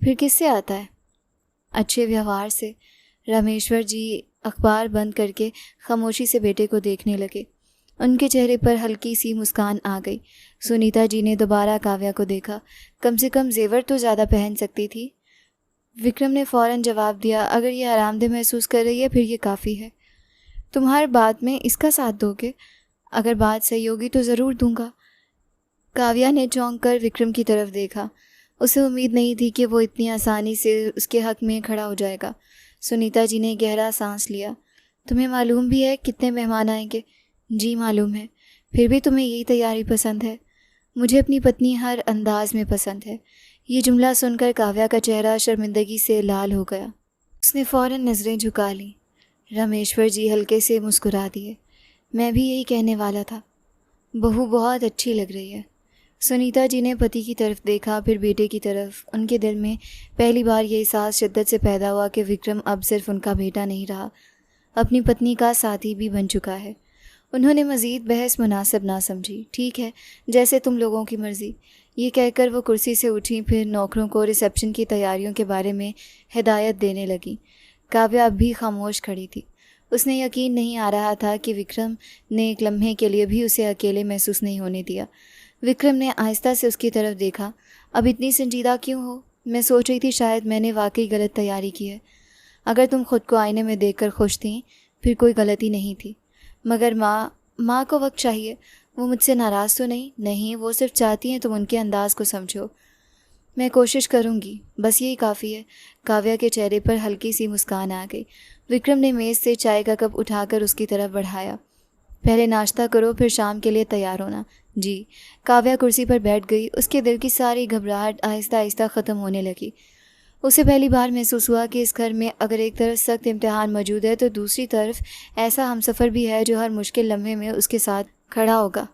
फिर किससे आता है? अच्छे व्यवहार से। रामेश्वर जी अखबार बंद करके खामोशी से बेटे को देखने लगे। उनके चेहरे पर हल्की सी मुस्कान आ गई। सुनीता जी ने दोबारा काव्या को देखा। कम से कम जेवर तो ज़्यादा पहन सकती थी। विक्रम ने फ़ौरन जवाब दिया, अगर ये आरामदेह महसूस कर रही है फिर ये काफ़ी है। तुम हर बात में इसका साथ दोगे? अगर बात सही होगी तो ज़रूर दूंगा। काव्या ने चौंक कर विक्रम की तरफ देखा। उसे उम्मीद नहीं थी कि वो इतनी आसानी से उसके हक़ में खड़ा हो जाएगा। सुनीता जी ने गहरा सांस लिया। तुम्हें मालूम भी है कितने मेहमान आएंगे? जी मालूम है। फिर भी तुम्हें यही तैयारी पसंद है? मुझे अपनी पत्नी हर अंदाज में पसंद है। ये जुमला सुनकर काव्या का चेहरा शर्मिंदगी से लाल हो गया। उसने फ़ौरन नज़रें झुका लीं। रामेश्वर जी हल्के से मुस्कुरा दिए। मैं भी यही कहने वाला था, बहू बहुत अच्छी लग रही है। सुनीता जी ने पति की तरफ देखा, फिर बेटे की तरफ। उनके दिल में पहली बार ये एहसास शिद्दत से पैदा हुआ कि विक्रम अब सिर्फ उनका बेटा नहीं रहा, अपनी पत्नी का साथी भी बन चुका है। उन्होंने मज़ीद बहस मुनासिब ना समझी। ठीक है, जैसे तुम लोगों की मर्ज़ी, ये कहकर वो कुर्सी से उठी, फिर नौकरों को रिसेप्शन की तैयारियों के बारे में हिदायत देने लगी। काव्या अब भी खामोश खड़ी थी। उसने यकीन नहीं आ रहा था कि विक्रम ने एक लम्हे के लिए भी उसे अकेले महसूस नहीं होने दिया। विक्रम ने आहिस्ता से उसकी तरफ देखा। अब इतनी संजीदा क्यों हो? मैं सोच रही थी शायद मैंने वाकई गलत तैयारी की है। अगर तुम खुद को आईने में देखकर खुश थी, फिर कोई गलती नहीं थी। मगर माँ को वक्त चाहिए। वो मुझसे नाराज़ तो नहीं, वो सिर्फ चाहती हैं तुम उनके अंदाज़ को समझो। मैं कोशिश करूँगी, बस यही काफ़ी है। काव्या के चेहरे पर हल्की सी मुस्कान आ गई। विक्रम ने मेज़ से चाय का कप उठाकर उसकी तरफ बढ़ाया। पहले नाश्ता करो, फिर शाम के लिए तैयार होना। जी। काव्या कुर्सी पर बैठ गई। उसके दिल की सारी घबराहट आहिस्ता आहिस्ता ख़त्म होने लगी। उसे पहली बार महसूस हुआ कि इस घर में अगर एक तरफ सख्त इम्तिहान मौजूद है तो दूसरी तरफ ऐसा हमसफ़र भी है जो हर मुश्किल लम्हे में उसके साथ खड़ा होगा।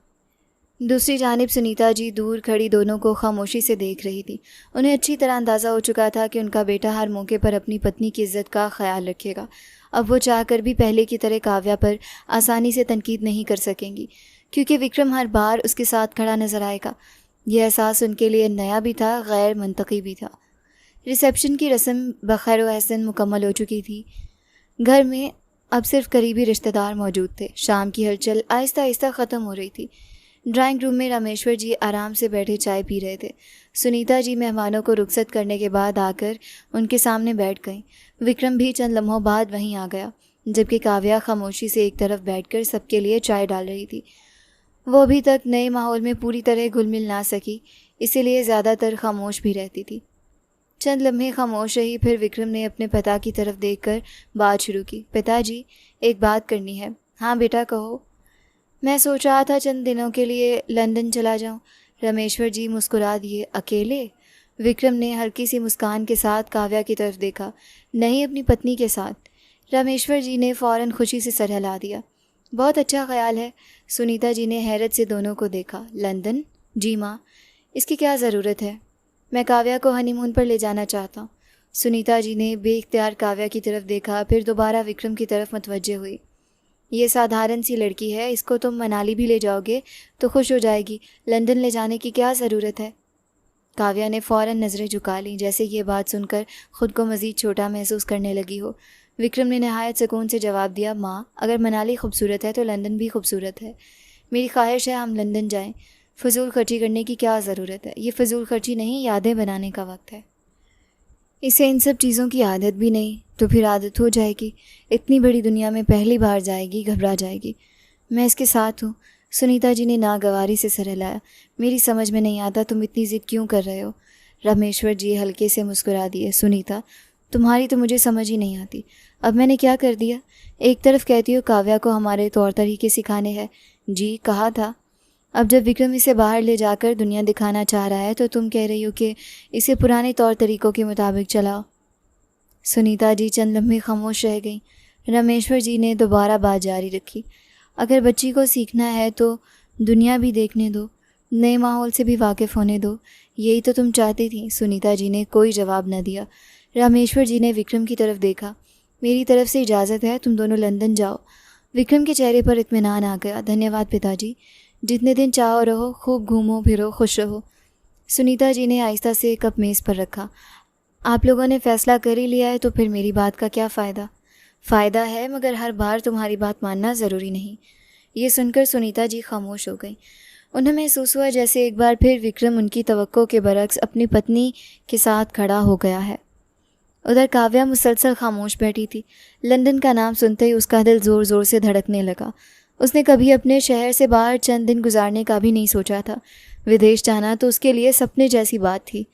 दूसरी जानिब सुनीता जी दूर खड़ी दोनों को खामोशी से देख रही थी। उन्हें अच्छी तरह अंदाज़ा हो चुका था कि उनका बेटा हर मौके पर अपनी पत्नी की इज्जत का ख्याल रखेगा। अब वो चाहकर भी पहले की तरह काव्या पर आसानी से तनकीद नहीं कर सकेंगी, क्योंकि विक्रम हर बार उसके साथ खड़ा नजर आएगा। यह एहसास उनके लिए नया भी था, गैर मंतकी भी था। रिसेप्शन की रस्म बखैर व एहसन मुकम्मल हो चुकी थी। घर में अब सिर्फ करीबी रिश्तेदार मौजूद थे। शाम की हलचल आहिस्ता आहिस्ता ख़त्म हो रही थी। ड्राइंग रूम में रामेश्वर जी आराम से बैठे चाय पी रहे थे। सुनीता जी मेहमानों को रुखसत करने के बाद आकर उनके सामने बैठ गईं। विक्रम भी चंद लम्हों बाद वहीं आ गया, जबकि काव्या खामोशी से एक तरफ बैठकर सबके लिए चाय डाल रही थी। वो अभी तक नए माहौल में पूरी तरह घुल मिल ना सकी, इसीलिए ज़्यादातर खामोश भी रहती थी। चंद लम्हे खामोश रही, फिर विक्रम ने अपने पिता की तरफ देखकर बात शुरू की। पिताजी, एक बात करनी है। हाँ बेटा, कहो। मैं सोच रहा था चंद दिनों के लिए लंदन चला जाऊं। रामेश्वर जी मुस्कुरा दिए। अकेले? विक्रम ने हल्की सी मुस्कान के साथ काव्या की तरफ देखा। नहीं, अपनी पत्नी के साथ। रामेश्वर जी ने फ़ौरन खुशी से सर हिला दिया। बहुत अच्छा ख्याल है। सुनीता जी ने हैरत से दोनों को देखा। लंदन? जी माँ, इसकी क्या ज़रूरत है? मैं काव्या को हनीमून पर ले जाना चाहता हूँ। सुनीता जी ने बेइख्तियार काव्या की तरफ देखा, फिर दोबारा विक्रम की तरफ मुतवज्जे हुई। ये साधारण सी लड़की है, इसको तुम मनाली भी ले जाओगे तो खुश हो जाएगी। लंदन ले जाने की क्या ज़रूरत है? काव्या ने फ़ौरन नज़रें झुका लीं, जैसे ये बात सुनकर ख़ुद को मज़ीद छोटा महसूस करने लगी हो। विक्रम ने नहायत सुकून से जवाब दिया। माँ, अगर मनाली खूबसूरत है तो लंदन भी खूबसूरत है। मेरी ख्वाहिश है हम लंदन जाएं। फ़िज़ूल खर्ची करने की क्या ज़रूरत है? ये फ़िज़ूल खर्ची नहीं, यादें बनाने का वक्त है। इसे इन सब चीज़ों की आदत भी नहीं, तो फिर आदत हो जाएगी। इतनी बड़ी दुनिया में पहली बार जाएगी, घबरा जाएगी। मैं इसके साथ हूँ। सुनीता जी ने नागवारी से सर हिलाया। मेरी समझ में नहीं आता तुम इतनी ज़िद क्यों कर रहे हो? रामेश्वर जी हल्के से मुस्कुरा दिए। सुनीता, तुम्हारी तो मुझे समझ ही नहीं आती। अब मैंने क्या कर दिया? एक तरफ कहती हो काव्या को हमारे तौर तरीके सिखाने हैं। जी, कहा था। अब जब विक्रम इसे बाहर ले जाकर दुनिया दिखाना चाह रहा है तो तुम कह रही हो कि इसे पुराने तौर तरीक़ों के मुताबिक चलाओ। सुनीता जी चंद लम्हे खामोश रह गईं। रामेश्वर जी ने दोबारा बात जारी रखी। अगर बच्ची को सीखना है तो दुनिया भी देखने दो, नए माहौल से भी वाकिफ़ होने दो। यही तो तुम चाहती थी। सुनीता जी ने कोई जवाब न दिया। रामेश्वर जी ने विक्रम की तरफ देखा। मेरी तरफ से इजाज़त है, तुम दोनों लंदन जाओ। विक्रम के चेहरे पर इत्मीनान आ गया। धन्यवाद पिताजी। जितने दिन चाहो रहो, खूब घूमो फिरो, खुश रहो। सुनीता जी ने आहिस्ता से एक कप मेज़ पर रखा। आप लोगों ने फ़ैसला कर ही लिया है तो फिर मेरी बात का क्या फ़ायदा? फ़ायदा है, मगर हर बार तुम्हारी बात मानना ज़रूरी नहीं। ये सुनकर सुनीता जी खामोश हो गई। उन्हें महसूस हुआ जैसे एक बार फिर विक्रम उनकी तवक्को के बरक्स अपनी पत्नी के साथ खड़ा हो गया है। उधर काव्या मुसलसल खामोश बैठी थी। लंदन का नाम सुनते ही उसका दिल ज़ोर ज़ोर से धड़कने लगा। उसने कभी अपने शहर से बाहर चंद दिन गुजारने का भी नहीं सोचा था। विदेश जाना तो उसके लिए सपने जैसी बात थी।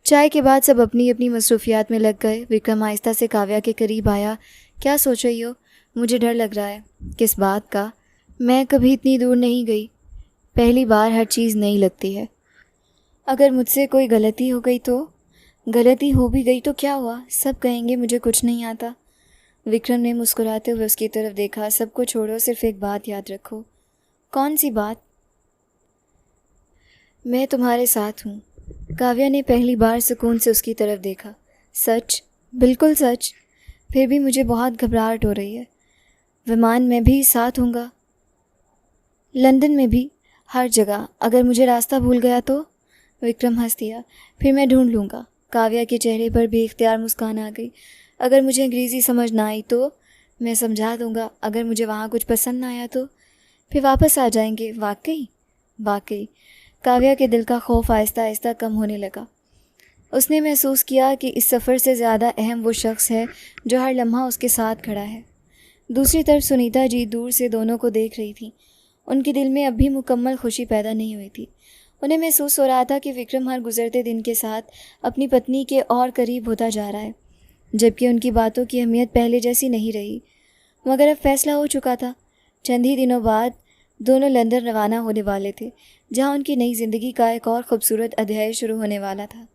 चाय के बाद सब अपनी अपनी मसरूफियात में लग गए। विक्रम आहिस्ता से काव्या के करीब आया। क्या सोच रही हो? मुझे डर लग रहा है। किस बात का? मैं कभी इतनी दूर नहीं गई। पहली बार हर चीज़ नई लगती है। अगर मुझसे कोई गलती हो गई तो? गलती हो भी गई तो क्या हुआ? सब कहेंगे मुझे कुछ नहीं आता। विक्रम ने मुस्कुराते हुए उसकी तरफ देखा। सबको छोड़ो, सिर्फ एक बात याद रखो। कौन सी बात? मैं तुम्हारे साथ हूँ। काव्या ने पहली बार सुकून से उसकी तरफ देखा। सच? बिल्कुल सच। फिर भी मुझे बहुत घबराहट हो रही है। विमान में भी साथ हूँगा, लंदन में भी, हर जगह। अगर मुझे रास्ता भूल गया तो? विक्रम हंस दिया। फिर मैं ढूंढ लूँगा। काव्या के चेहरे पर बेइख्तियार मुस्कान आ गई। अगर मुझे अंग्रेज़ी समझ ना आई तो मैं समझा दूँगा। अगर मुझे वहाँ कुछ पसंद ना आया तो फिर वापस आ जाएंगे। वाकई? वाकई। काव्या के दिल का खौफ आहिस्ता आहिस्ता कम होने लगा। उसने महसूस किया कि इस सफ़र से ज़्यादा अहम वो शख्स है जो हर लम्हा उसके साथ खड़ा है। दूसरी तरफ सुनीता जी दूर से दोनों को देख रही थी। उनके दिल में अब भी मुकम्मल खुशी पैदा नहीं हुई थी। उन्हें महसूस हो रहा था कि विक्रम हर गुजरते दिन के साथ अपनी पत्नी के और करीब होता जा रहा है, जबकि उनकी बातों की अहमियत पहले जैसी नहीं रही। मगर अब फैसला हो चुका था। चंद ही दिनों बाद दोनों लंदन रवाना होने वाले थे, जहां उनकी नई ज़िंदगी का एक और ख़ूबसूरत अध्याय शुरू होने वाला था।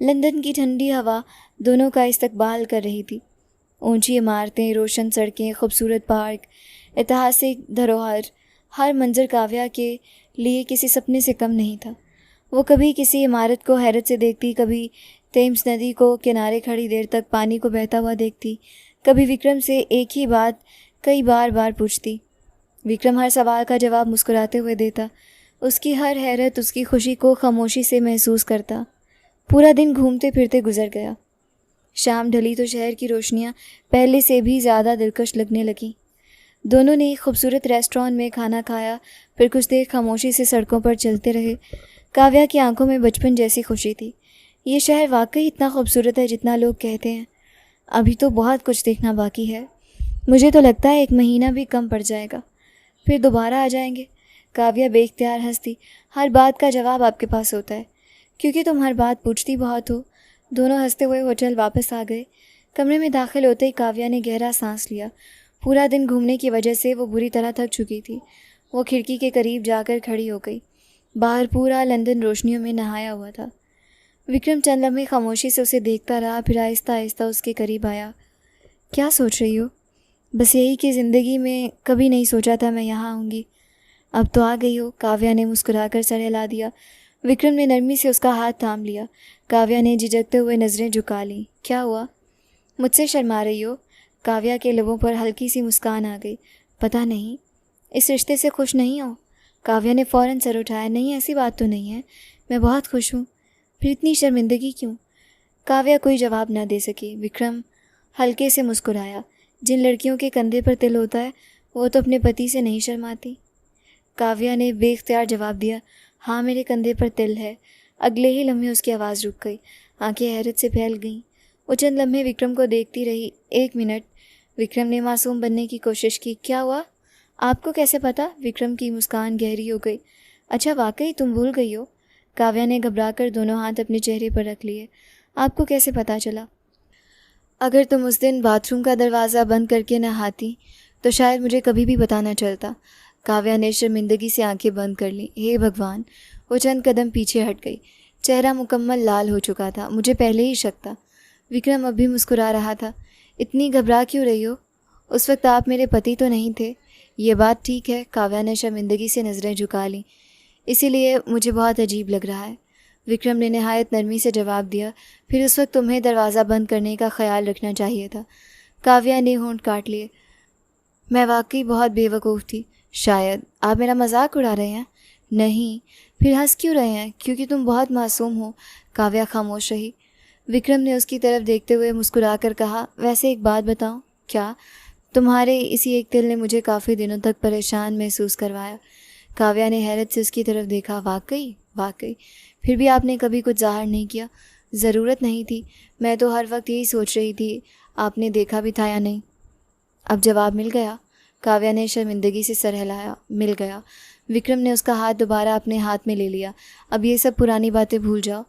लंदन की ठंडी हवा दोनों का इस्तकबाल कर रही थी। ऊंची इमारतें, रोशन सड़कें, खूबसूरत पार्क, ऐतिहासिक धरोहर, हर मंजर काव्या के लिए किसी सपने से कम नहीं था। वो कभी किसी इमारत को हैरत से देखती, कभी थेम्स नदी को किनारे खड़ी देर तक पानी को बहता हुआ देखती, कभी विक्रम से एक ही बात कई बार पूछती। विक्रम हर सवाल का जवाब मुस्कुराते हुए देता। उसकी हर हैरत, उसकी खुशी को खामोशी से महसूस करता। पूरा दिन घूमते फिरते गुजर गया। शाम ढली तो शहर की रोशनियां पहले से भी ज़्यादा दिलकश लगने लगीं। दोनों ने एक खूबसूरत रेस्टोरेंट में खाना खाया, फिर कुछ देर खामोशी से सड़कों पर चलते रहे। काव्या की आंखों में बचपन जैसी खुशी थी। ये शहर वाकई इतना खूबसूरत है जितना लोग कहते हैं। अभी तो बहुत कुछ देखना बाकी है। मुझे तो लगता है 1 महीना भी कम पड़ जाएगा, फिर दोबारा आ जाएंगे। काव्या बेइख्तियार हंसती। हर बात का जवाब आपके पास होता है, क्योंकि तुम हर बात पूछती बहुत हो। दोनों हंसते हुए होटल वापस आ गए। कमरे में दाखिल होते ही काव्या ने गहरा सांस लिया। पूरा दिन घूमने की वजह से वो बुरी तरह थक चुकी थी। वो खिड़की के करीब जाकर खड़ी हो गई। बाहर पूरा लंदन रोशनियों में नहाया हुआ था। विक्रम चंद लम्हे खामोशी से उसे देखता रहा, फिर आहिस्ता आहिस्ता उसके करीब आया। क्या सोच रही हो? बस यही कि ज़िंदगी में कभी नहीं सोचा था मैं यहाँ आऊँगी। अब तो आ गई हो। काव्या ने मुस्कुराकर सर हिला दिया। विक्रम ने नरमी से उसका हाथ थाम लिया। काव्या ने झिझकते हुए नज़रें झुका लीं। क्या हुआ? मुझसे शर्मा रही हो? काव्या के लबों पर हल्की सी मुस्कान आ गई। पता नहीं, इस रिश्ते से खुश नहीं हो? काव्या ने फ़ौरन सर उठाया। नहीं, ऐसी बात तो नहीं है, मैं बहुत खुश हूँ। फिर इतनी शर्मिंदगी क्यों? काव्या कोई जवाब न दे सकी। विक्रम हल्के से मुस्कुराया। जिन लड़कियों के कंधे पर तिल होता है वो तो अपने पति से नहीं शर्माती। काव्या ने बेख्तियार जवाब दिया। हाँ, मेरे कंधे पर तिल है। अगले ही लम्हे उसकी आवाज़ रुक गई। आंखें हैरत से फैल गईं। वो चंद लम्हे विक्रम को देखती रही। 1 मिनट। विक्रम ने मासूम बनने की कोशिश की। क्या हुआ? आपको कैसे पता? विक्रम की मुस्कान गहरी हो गई। अच्छा, वाकई तुम भूल गई हो? काव्या ने घबराकर दोनों हाथ अपने चेहरे पर रख लिए। आपको कैसे पता चला? अगर तुम उस दिन बाथरूम का दरवाज़ा बंद करके न आती तो शायद मुझे कभी भी पता न चलता। काव्या ने शर्मिंदगी से आंखें बंद कर लीं। हे भगवान! वो चंद कदम पीछे हट गई। चेहरा मुकम्मल लाल हो चुका था। मुझे पहले ही शक था। विक्रम अब भी मुस्कुरा रहा था। इतनी घबरा क्यों रही हो? उस वक्त आप मेरे पति तो नहीं थे। ये बात ठीक है। काव्या ने शर्मिंदगी से नज़रें झुका लीं। इसीलिए मुझे बहुत अजीब लग रहा है। विक्रम ने नहायत नरमी से जवाब दिया। फिर उस वक्त तुम्हें दरवाज़ा बंद करने का ख्याल रखना चाहिए था। काव्या ने होंठ काट लिए। मैं वाकई बहुत बेवकूफ़ थी। शायद आप मेरा मजाक उड़ा रहे हैं? नहीं। फिर हंस क्यों रहे हैं? क्योंकि तुम बहुत मासूम हो। काव्या खामोश रही। विक्रम ने उसकी तरफ देखते हुए मुस्कुरा कर कहा, वैसे एक बात बताऊं? क्या? तुम्हारे इसी एक दिल ने मुझे काफ़ी दिनों तक परेशान महसूस करवाया। काव्या ने हैरत से उसकी तरफ देखा। वाकई? वाकई। फिर भी आपने कभी कुछ ज़ाहिर नहीं किया? ज़रूरत नहीं थी। मैं तो हर वक्त यही सोच रही थी आपने देखा भी था या नहीं। अब जवाब मिल गया। काव्या ने शर्मिंदगी से सर हिलाया। मिल गया। विक्रम ने उसका हाथ दोबारा अपने हाथ में ले लिया। अब ये सब पुरानी बातें भूल जाओ।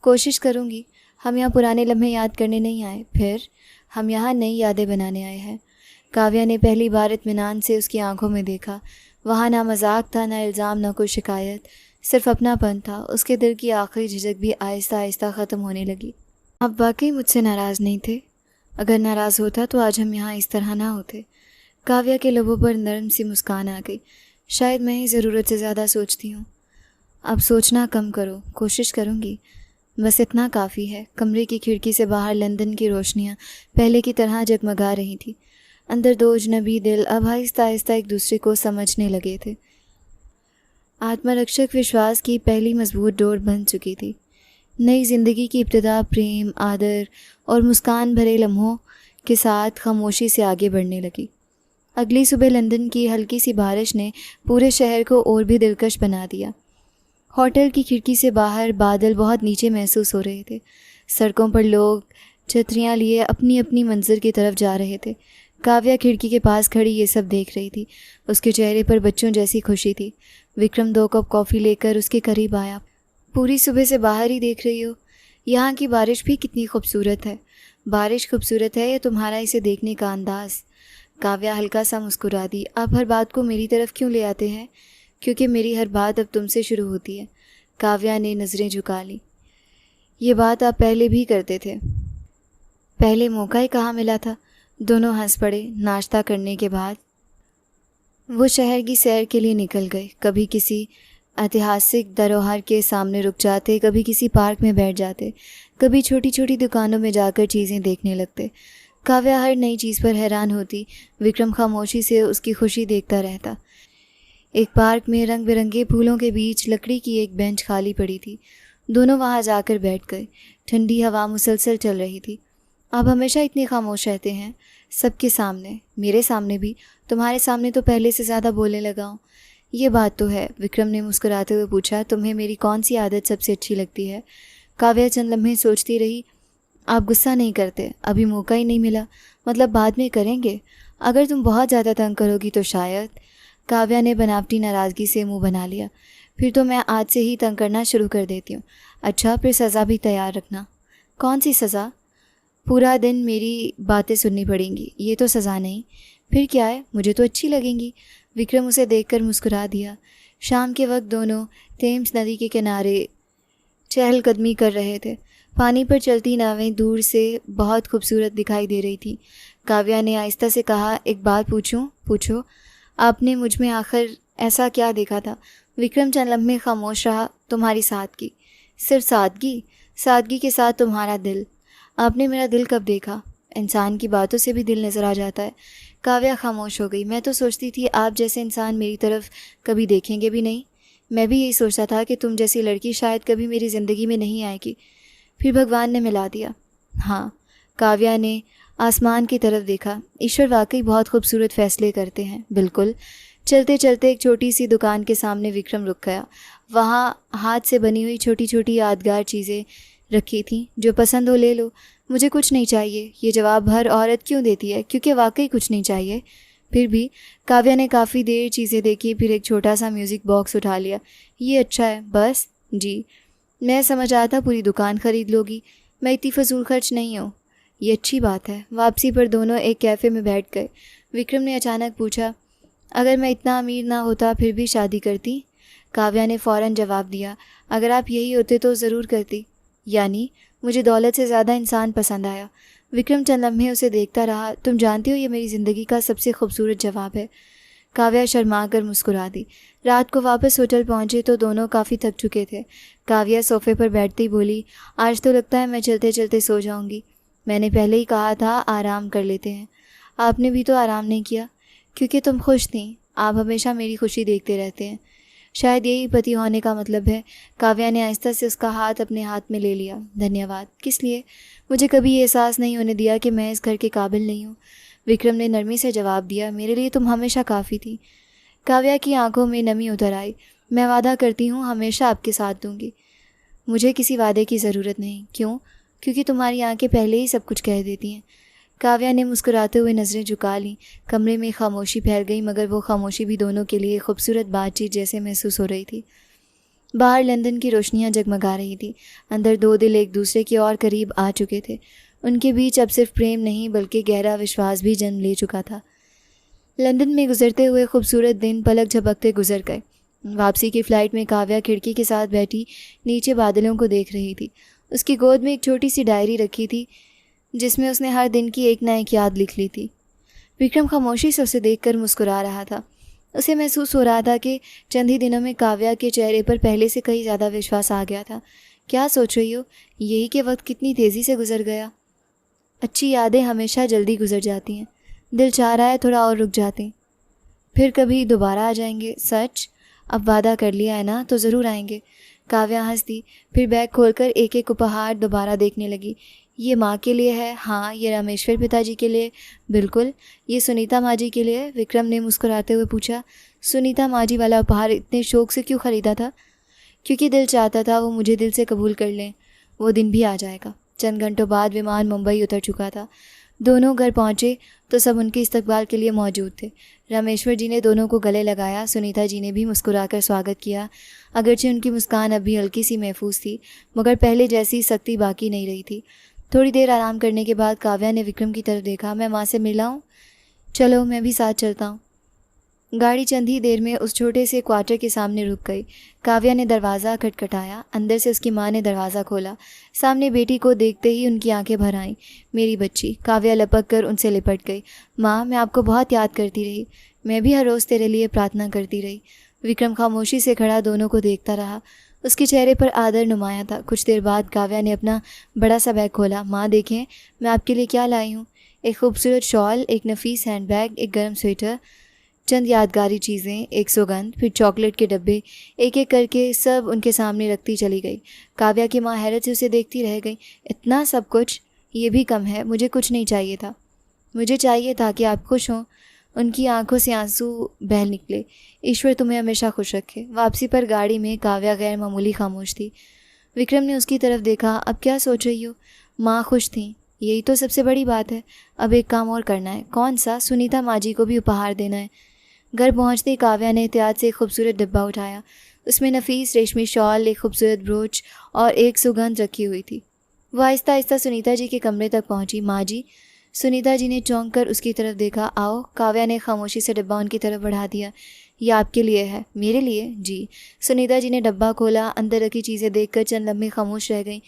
कोशिश करूँगी। हम यहाँ पुराने लम्हे याद करने नहीं आए, फिर हम यहाँ नई यादें बनाने आए हैं। काव्या ने पहली बार इत्मीनान से उसकी आंखों में देखा। वहाँ ना मजाक था, ना इल्ज़ाम, ना कोई शिकायत, सिर्फ अपनापन था। उसके दिल की आखिरी झिझक भी आहिस्ता आहिस्ता ख़त्म होने लगी। आप वाकई मुझसे नाराज़ नहीं थे? अगर नाराज़ होता तो आज हम यहाँ इस तरह ना होते। काव्या के लबों पर नरम सी मुस्कान आ गई। शायद मैं ही ज़रूरत से ज़्यादा सोचती हूँ। अब सोचना कम करो, कोशिश करूँगी। बस इतना काफ़ी है। कमरे की खिड़की से बाहर लंदन की रोशनियाँ पहले की तरह जगमगा रही थी। अंदर दो अजनबी दिल अब आहिस्ता आहिस्ता एक दूसरे को समझने लगे थे। आत्मरक्षक विश्वास की पहली मजबूत डोर बन चुकी थी। नई जिंदगी की इब्तिदा प्रेम, आदर और मुस्कान भरे लम्हों के साथ खामोशी से आगे बढ़ने लगी। अगली सुबह लंदन की हल्की सी बारिश ने पूरे शहर को और भी दिलकश बना दिया। होटल की खिड़की से बाहर बादल बहुत नीचे महसूस हो रहे थे। सड़कों पर लोग छतरियाँ लिए अपनी अपनी मंजिल की तरफ जा रहे थे। काव्या खिड़की के पास खड़ी ये सब देख रही थी। उसके चेहरे पर बच्चों जैसी खुशी थी। विक्रम 2 कप कॉफ़ी लेकर उसके करीब आया। पूरी सुबह से बाहर ही देख रही हो? यहाँ की बारिश भी कितनी खूबसूरत है। बारिश खूबसूरत है या तुम्हारा इसे देखने का अंदाज़? काव्या हल्का सा मुस्कुरा दी। आप हर बात को मेरी तरफ क्यों ले आते हैं? क्योंकि मेरी हर बात अब तुमसे शुरू होती है। काव्या ने नज़रें झुका ली। ये बात आप पहले भी करते थे। पहले मौका ही कहाँ मिला था। दोनों हंस पड़े। नाश्ता करने के बाद वो शहर की सैर के लिए निकल गए। कभी किसी ऐतिहासिक धरोहर के सामने रुक जाते, कभी किसी पार्क में बैठ जाते, कभी छोटी छोटी दुकानों में जाकर चीज़ें देखने लगते। काव्या हर नई चीज़ पर हैरान होती। विक्रम खामोशी से उसकी खुशी देखता रहता। एक पार्क में रंग बिरंगे फूलों के बीच लकड़ी की एक बेंच खाली पड़ी थी। दोनों वहां जाकर बैठ गए। ठंडी हवा मुसलसल चल रही थी। आप हमेशा इतने खामोश रहते हैं, सबके सामने, मेरे सामने भी। तुम्हारे सामने तो पहले से ज़्यादा बोलने लगा हूँ। ये बात तो है, विक्रम ने मुस्कुराते हुए पूछा। तुम्हें मेरी कौन सी आदत सबसे अच्छी लगती है? काव्या चंद लम्हे सोचती रही। आप गुस्सा नहीं करते? अभी मौका ही नहीं मिला। मतलब बाद में करेंगे। अगर तुम बहुत ज़्यादा तंग करोगी तो शायद। काव्या ने बनावटी नाराज़गी से मुंह बना लिया। फिर तो मैं आज से ही तंग करना शुरू कर देती हूँ। अच्छा, फिर सज़ा भी तैयार रखना। कौन सी सज़ा? पूरा दिन मेरी बातें सुननी पड़ेंगी। ये तो सज़ा नहीं। फिर क्या है? मुझे तो अच्छी लगेंगी। विक्रम उसे देखकर मुस्कुरा दिया। शाम के वक्त दोनों थेम्स नदी के किनारे चहलकदमी कर रहे थे। पानी पर चलती नावें दूर से बहुत खूबसूरत दिखाई दे रही थी। काव्या ने आहिस्ता से कहा, एक बात पूछूं? पूछो। आपने मुझ में आखिर ऐसा क्या देखा था? विक्रम चंद लम्हे खामोश रहा। तुम्हारी सादगी। सिर्फ सादगी? सादगी के साथ तुम्हारा दिल। आपने मेरा दिल कब देखा? इंसान की बातों से भी दिल नज़र आ जाता है। काव्या खामोश हो गई। मैं तो सोचती थी आप जैसे इंसान मेरी तरफ कभी देखेंगे भी नहीं। मैं भी यही सोचता था कि तुम जैसी लड़की शायद कभी मेरी ज़िंदगी में नहीं आएगी। फिर भगवान ने मिला दिया। हाँ, काव्या ने आसमान की तरफ देखा। ईश्वर वाकई बहुत खूबसूरत फैसले करते हैं। बिल्कुल। चलते चलते एक छोटी सी दुकान के सामने विक्रम रुक गया। वहाँ हाथ से बनी हुई छोटी छोटी यादगार चीज़ें रखी थी। जो पसंद हो ले लो। मुझे कुछ नहीं चाहिए। ये जवाब हर औरत क्यों देती है? क्योंकि वाकई कुछ नहीं चाहिए। फिर भी काव्या ने काफ़ी देर चीज़ें देखी। फिर एक छोटा सा म्यूज़िक बॉक्स उठा लिया। ये अच्छा है। बस? जी, मैं समझ आया था पूरी दुकान खरीद लोगी। मैं इतनी फजूल खर्च नहीं हूँ। ये अच्छी बात है। वापसी पर दोनों एक कैफ़े में बैठ गए। विक्रम ने अचानक पूछा, अगर मैं इतना अमीर ना होता फिर भी शादी करती? काव्या ने फ़ौरन जवाब दिया, अगर आप यही होते तो ज़रूर करती। यानी? मुझे दौलत से ज़्यादा इंसान पसंद आया। विक्रम चंद लम्हे उसे देखता रहा। तुम जानती हो ये मेरी ज़िंदगी का सबसे खूबसूरत जवाब है। काव्या शर्मा कर मुस्कुरा दी। रात को वापस होटल पहुँचे तो दोनों काफ़ी थक चुके थे। काव्या सोफ़े पर बैठती ही बोली, आज तो लगता है मैं चलते चलते सो जाऊँगी। मैंने पहले ही कहा था आराम कर लेते हैं। आपने भी तो आराम नहीं किया। क्योंकि तुम खुश थी। आप हमेशा मेरी खुशी देखते रहते हैं। शायद यही पति होने का मतलब है। काव्या ने आहिस्ता से उसका हाथ अपने हाथ में ले लिया। धन्यवाद। किस लिए? मुझे कभी ये एहसास नहीं होने दिया कि मैं इस घर के काबिल नहीं हूँ। विक्रम ने नरमी से जवाब दिया, मेरे लिए तुम हमेशा काफ़ी थी। काव्या की आंखों में नमी उतर आई। मैं वादा करती हूँ हमेशा आपके साथ दूंगी। मुझे किसी वादे की ज़रूरत नहीं। क्यों? क्योंकि तुम्हारी आंखें पहले ही सब कुछ कह देती हैं। काव्या ने मुस्कुराते हुए नज़रें झुका लीं। कमरे में खामोशी फैल गई, मगर वो खामोशी भी दोनों के लिए खूबसूरत बातचीत जैसे महसूस हो रही थी। बाहर लंदन की रोशनियां जगमगा रही थी। अंदर दो दिल एक दूसरे के और करीब आ चुके थे। उनके बीच अब सिर्फ प्रेम नहीं बल्कि गहरा विश्वास भी जन्म ले चुका था। लंदन में गुजरते हुए खूबसूरत दिन पलक झपकते गुजर गए। वापसी की फ़्लाइट में काव्या खिड़की के साथ बैठी नीचे बादलों को देख रही थी। उसकी गोद में एक छोटी सी डायरी रखी थी जिसमें उसने हर दिन की एक ना एक याद लिख ली थी। विक्रम खामोशी से उसे देखकर मुस्कुरा रहा था। उसे महसूस हो रहा था कि चंद ही दिनों में काव्या के चेहरे पर पहले से कहीं ज़्यादा विश्वास आ गया था। क्या सोच रही हो? यही के वक्त कितनी तेज़ी से गुजर गया। अच्छी यादें हमेशा जल्दी गुजर जाती हैं। दिल चाह रहा है थोड़ा और रुक जाते, फिर कभी दोबारा आ जाएंगे। सच? अब वादा कर लिया है ना, तो ज़रूर आएंगे। काव्या हंस दी, फिर बैग खोलकर एक एक उपहार दोबारा देखने लगी। ये माँ के लिए है, हाँ। ये रामेश्वर पिताजी के लिए, बिल्कुल। ये सुनीता माँ जी के लिए, विक्रम ने मुस्कुराते हुए पूछा। सुनीता माँ जी वाला उपहार इतने शौक से क्यों ख़रीदा था? क्योंकि दिल चाहता था वो मुझे दिल से कबूल कर लें। वो दिन भी आ जाएगा। चंद घंटों बाद विमान मुंबई उतर चुका था। दोनों घर पहुँचे तो सब उनके इस्तकबाल के लिए मौजूद थे। रामेश्वर जी ने दोनों को गले लगाया। सुनीता जी ने भी मुस्कुराकर स्वागत किया। अगरचे उनकी मुस्कान अब भी हल्की सी महफूज थी, मगर पहले जैसी सख्ती बाकी नहीं रही थी। थोड़ी देर आराम करने के बाद काव्या ने विक्रम की तरफ देखा। मैं माँ से मिला हूँ? चलो मैं भी साथ चलता हूँ। गाड़ी चंद ही देर में उस छोटे से क्वार्टर के सामने रुक गई। काव्या ने दरवाज़ा खटखटाया। अंदर से उसकी माँ ने दरवाज़ा खोला। सामने बेटी को देखते ही उनकी आंखें भर आईं। मेरी बच्ची। काव्या लपक कर उनसे लिपट गई। माँ, मैं आपको बहुत याद करती रही। मैं भी हर रोज़ तेरे लिए प्रार्थना करती रही। विक्रम खामोशी से खड़ा दोनों को देखता रहा। उसके चेहरे पर आदर नुमाया था। कुछ देर बाद काव्या ने अपना बड़ा सा बैग खोला। माँ देखें, मैं आपके लिए क्या लाई हूँ। एक खूबसूरत शॉल, एक नफीस हैंडबैग, एक गर्म स्वेटर, चंद यादगारी चीज़ें, एक सौगंध, फिर चॉकलेट के डब्बे। एक एक करके सब उनके सामने रखती चली गई। काव्या की माँ हैरत से उसे देखती रह गई। इतना सब कुछ? ये भी कम है। मुझे कुछ नहीं चाहिए था। मुझे चाहिए था कि आप खुश हों। उनकी आंखों से आंसू बह निकले। ईश्वर तुम्हें हमेशा खुश रखे। वापसी पर गाड़ी में काव्या गैर मामूली खामोश थी। विक्रम ने उसकी तरफ देखा। अब क्या सोच रही हो? माँ खुश थी, यही तो सबसे बड़ी बात है। अब एक काम और करना है। कौन सा? सुनीता माँ जी को भी उपहार देना है। घर पहुंचते काव्या ने एहतियात से एक खूबसूरत डिब्बा उठाया। उसमें नफीस रेशमी शॉल, एक खूबसूरत ब्रोच और एक सुगंध रखी हुई थी। वह आहिस्ता आहिस्ता सुनीता जी के कमरे तक पहुंची। माँ जी। सुनीता जी ने चौंक कर उसकी तरफ देखा। आओ। काव्या ने खामोशी से डिब्बा उनकी तरफ बढ़ा दिया। ये आपके लिए है। मेरे लिए? जी। सुनीता जी ने डब्बा खोला। अंदर रखी चीज़ें देखकर चंद लम्हे खामोश रह गईं।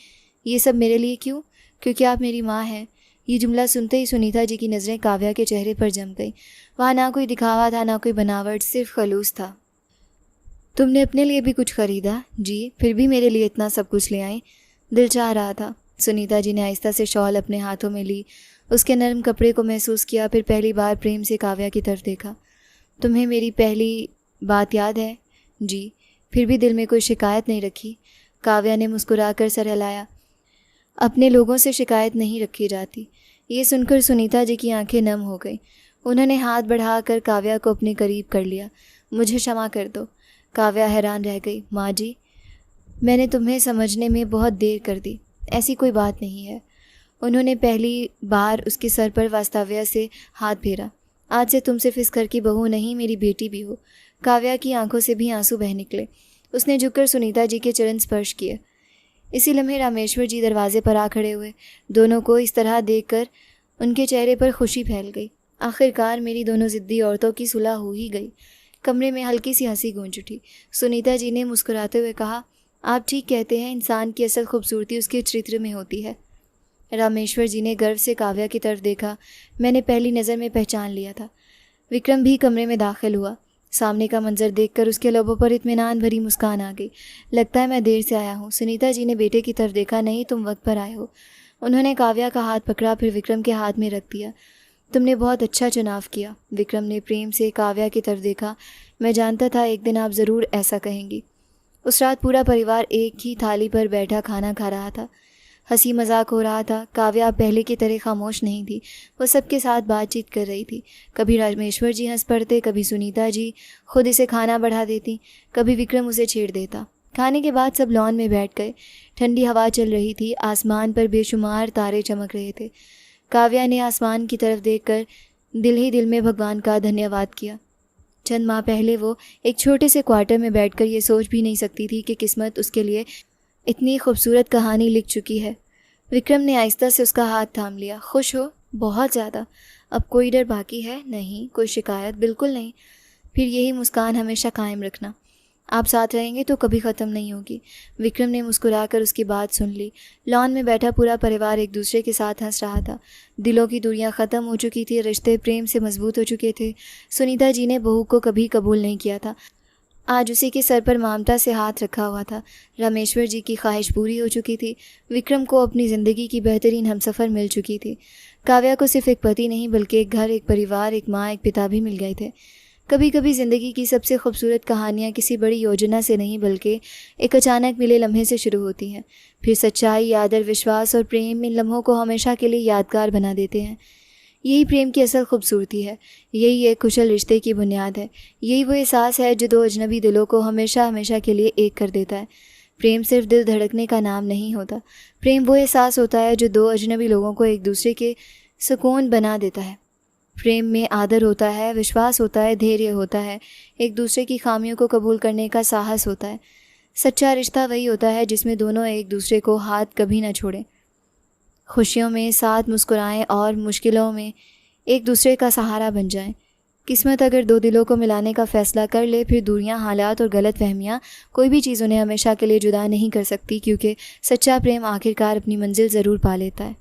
ये सब मेरे लिए क्यों? क्योंकि आप मेरी माँ हैं। ये जुमला सुनते ही सुनीता जी की नज़रें काव्या के चेहरे पर जम गई। वहाँ ना कोई दिखावा था, ना कोई बनावट, सिर्फ खलूस था। तुमने अपने लिए भी कुछ खरीदा? जी। फिर भी मेरे लिए इतना सब कुछ ले आई। दिल चाह रहा था। सुनीता जी ने आहिस्ता से शॉल अपने हाथों में ली, उसके नरम कपड़े को महसूस किया, फिर पहली बार प्रेम से काव्या की तरफ देखा। तुम्हें मेरी पहली बात याद है? जी। फिर भी दिल में कोई शिकायत नहीं रखी। काव्या ने मुस्कुराकर सर हिलाया। अपने लोगों से शिकायत नहीं रखी जाती। ये सुनकर सुनीता जी की आंखें नम हो गई। उन्होंने हाथ बढ़ाकर काव्या को अपने करीब कर लिया। मुझे क्षमा कर दो। काव्या हैरान रह गई। माँ जी, मैंने तुम्हें समझने में बहुत देर कर दी। ऐसी कोई बात नहीं है। उन्होंने पहली बार उसके सर पर वास्तव्य से हाथ फेरा। आज से तुम सिर्फ इस घर की बहू नहीं, मेरी बेटी भी हो। काव्या की आंखों से भी आंसू बह निकले। उसने झुककर सुनीता जी के चरण स्पर्श किए। इसी लम्हे रामेश्वर जी दरवाजे पर आ खड़े हुए। दोनों को इस तरह देखकर उनके चेहरे पर खुशी फैल गई। आखिरकार मेरी दोनों ज़िद्दी औरतों की सुलह हो ही गई। कमरे में हल्की सी हंसी गूंज उठी। सुनीता जी ने मुस्कुराते हुए कहा, आप ठीक कहते हैं, इंसान की असल खूबसूरती उसके चरित्र में होती है। रामेश्वर जी ने गर्व से काव्या की तरफ देखा। मैंने पहली नज़र में पहचान लिया था। विक्रम भी कमरे में दाखिल हुआ। सामने का मंजर देखकर उसके लबों पर इत्मीनान भरी मुस्कान आ गई। लगता है मैं देर से आया हूँ। सुनीता जी ने बेटे की तरफ देखा। नहीं, तुम वक्त पर आए हो। उन्होंने काव्या का हाथ पकड़ा, फिर विक्रम के हाथ में रख दिया। तुमने बहुत अच्छा चुनाव किया। विक्रम ने प्रेम से काव्या की तरफ देखा। मैं जानता था एक दिन आप ज़रूर ऐसा कहेंगी। उस रात पूरा परिवार एक ही थाली पर बैठा खाना खा रहा था। हंसी मजाक हो रहा था। काव्या पहले की तरह खामोश नहीं थी। वो सबके साथ बातचीत कर रही थी। कभी रामेश्वर जी हंस पड़ते, कभी सुनीता जी खुद इसे खाना बढ़ा देती, कभी विक्रम उसे छेड़ देता। खाने के बाद सब लॉन में बैठ गए। ठंडी हवा चल रही थी। आसमान पर बेशुमार तारे चमक रहे थे। काव्या ने आसमान की तरफ देखकर दिल ही दिल में भगवान का धन्यवाद किया। चंद माह पहले वो एक छोटे से क्वार्टर में बैठकर ये सोच भी नहीं सकती थी कि किस्मत उसके लिए इतनी खूबसूरत कहानी लिख चुकी है। विक्रम ने आहिस्ता से उसका हाथ थाम लिया। खुश हो? बहुत ज़्यादा। अब कोई डर बाकी है? नहीं। कोई शिकायत? बिल्कुल नहीं। फिर यही मुस्कान हमेशा कायम रखना। आप साथ रहेंगे तो कभी ख़त्म नहीं होगी। विक्रम ने मुस्कुराकर उसकी बात सुन ली। लॉन में बैठा पूरा परिवार एक दूसरे के साथ हंस रहा था। दिलों की दूरियां ख़त्म हो चुकी थी, रिश्ते प्रेम से मजबूत हो चुके थे। सुनीता जी ने बहू को कभी कबूल नहीं किया था, आज उसी के सर पर ममता से हाथ रखा हुआ था। रामेश्वर जी की ख्वाहिश पूरी हो चुकी थी। विक्रम को अपनी ज़िंदगी की बेहतरीन हमसफ़र मिल चुकी थी। काव्या को सिर्फ एक पति नहीं बल्कि एक घर, एक परिवार, एक माँ, एक पिता भी मिल गए थे। कभी कभी ज़िंदगी की सबसे खूबसूरत कहानियाँ किसी बड़ी योजना से नहीं बल्कि एक अचानक मिले लम्हे से शुरू होती हैं। फिर सच्चाई, आदर, विश्वास और प्रेम इन लम्हों को हमेशा के लिए यादगार बना देते हैं। यही प्रेम की असल खूबसूरती है, यही एक कुशल रिश्ते की बुनियाद है। यही वो एहसास है जो दो अजनबी दिलों को हमेशा हमेशा के लिए एक कर देता है। प्रेम सिर्फ दिल धड़कने का नाम नहीं होता। प्रेम वो एहसास होता है जो दो अजनबी लोगों को एक दूसरे के सुकून बना देता है। प्रेम में आदर होता है, विश्वास होता है, धैर्य होता है, एक दूसरे की खामियों को कबूल करने का साहस होता है। सच्चा रिश्ता वही होता है जिसमें दोनों एक दूसरे को हाथ कभी ना छोड़ें, खुशियों में साथ मुस्कुराएं और मुश्किलों में एक दूसरे का सहारा बन जाएं। किस्मत अगर दो दिलों को मिलाने का फ़ैसला कर ले, फिर दूरियां, हालात और गलत फहमियाँ, कोई भी चीज़ उन्हें हमेशा के लिए जुदा नहीं कर सकती, क्योंकि सच्चा प्रेम आखिरकार अपनी मंजिल ज़रूर पा लेता है।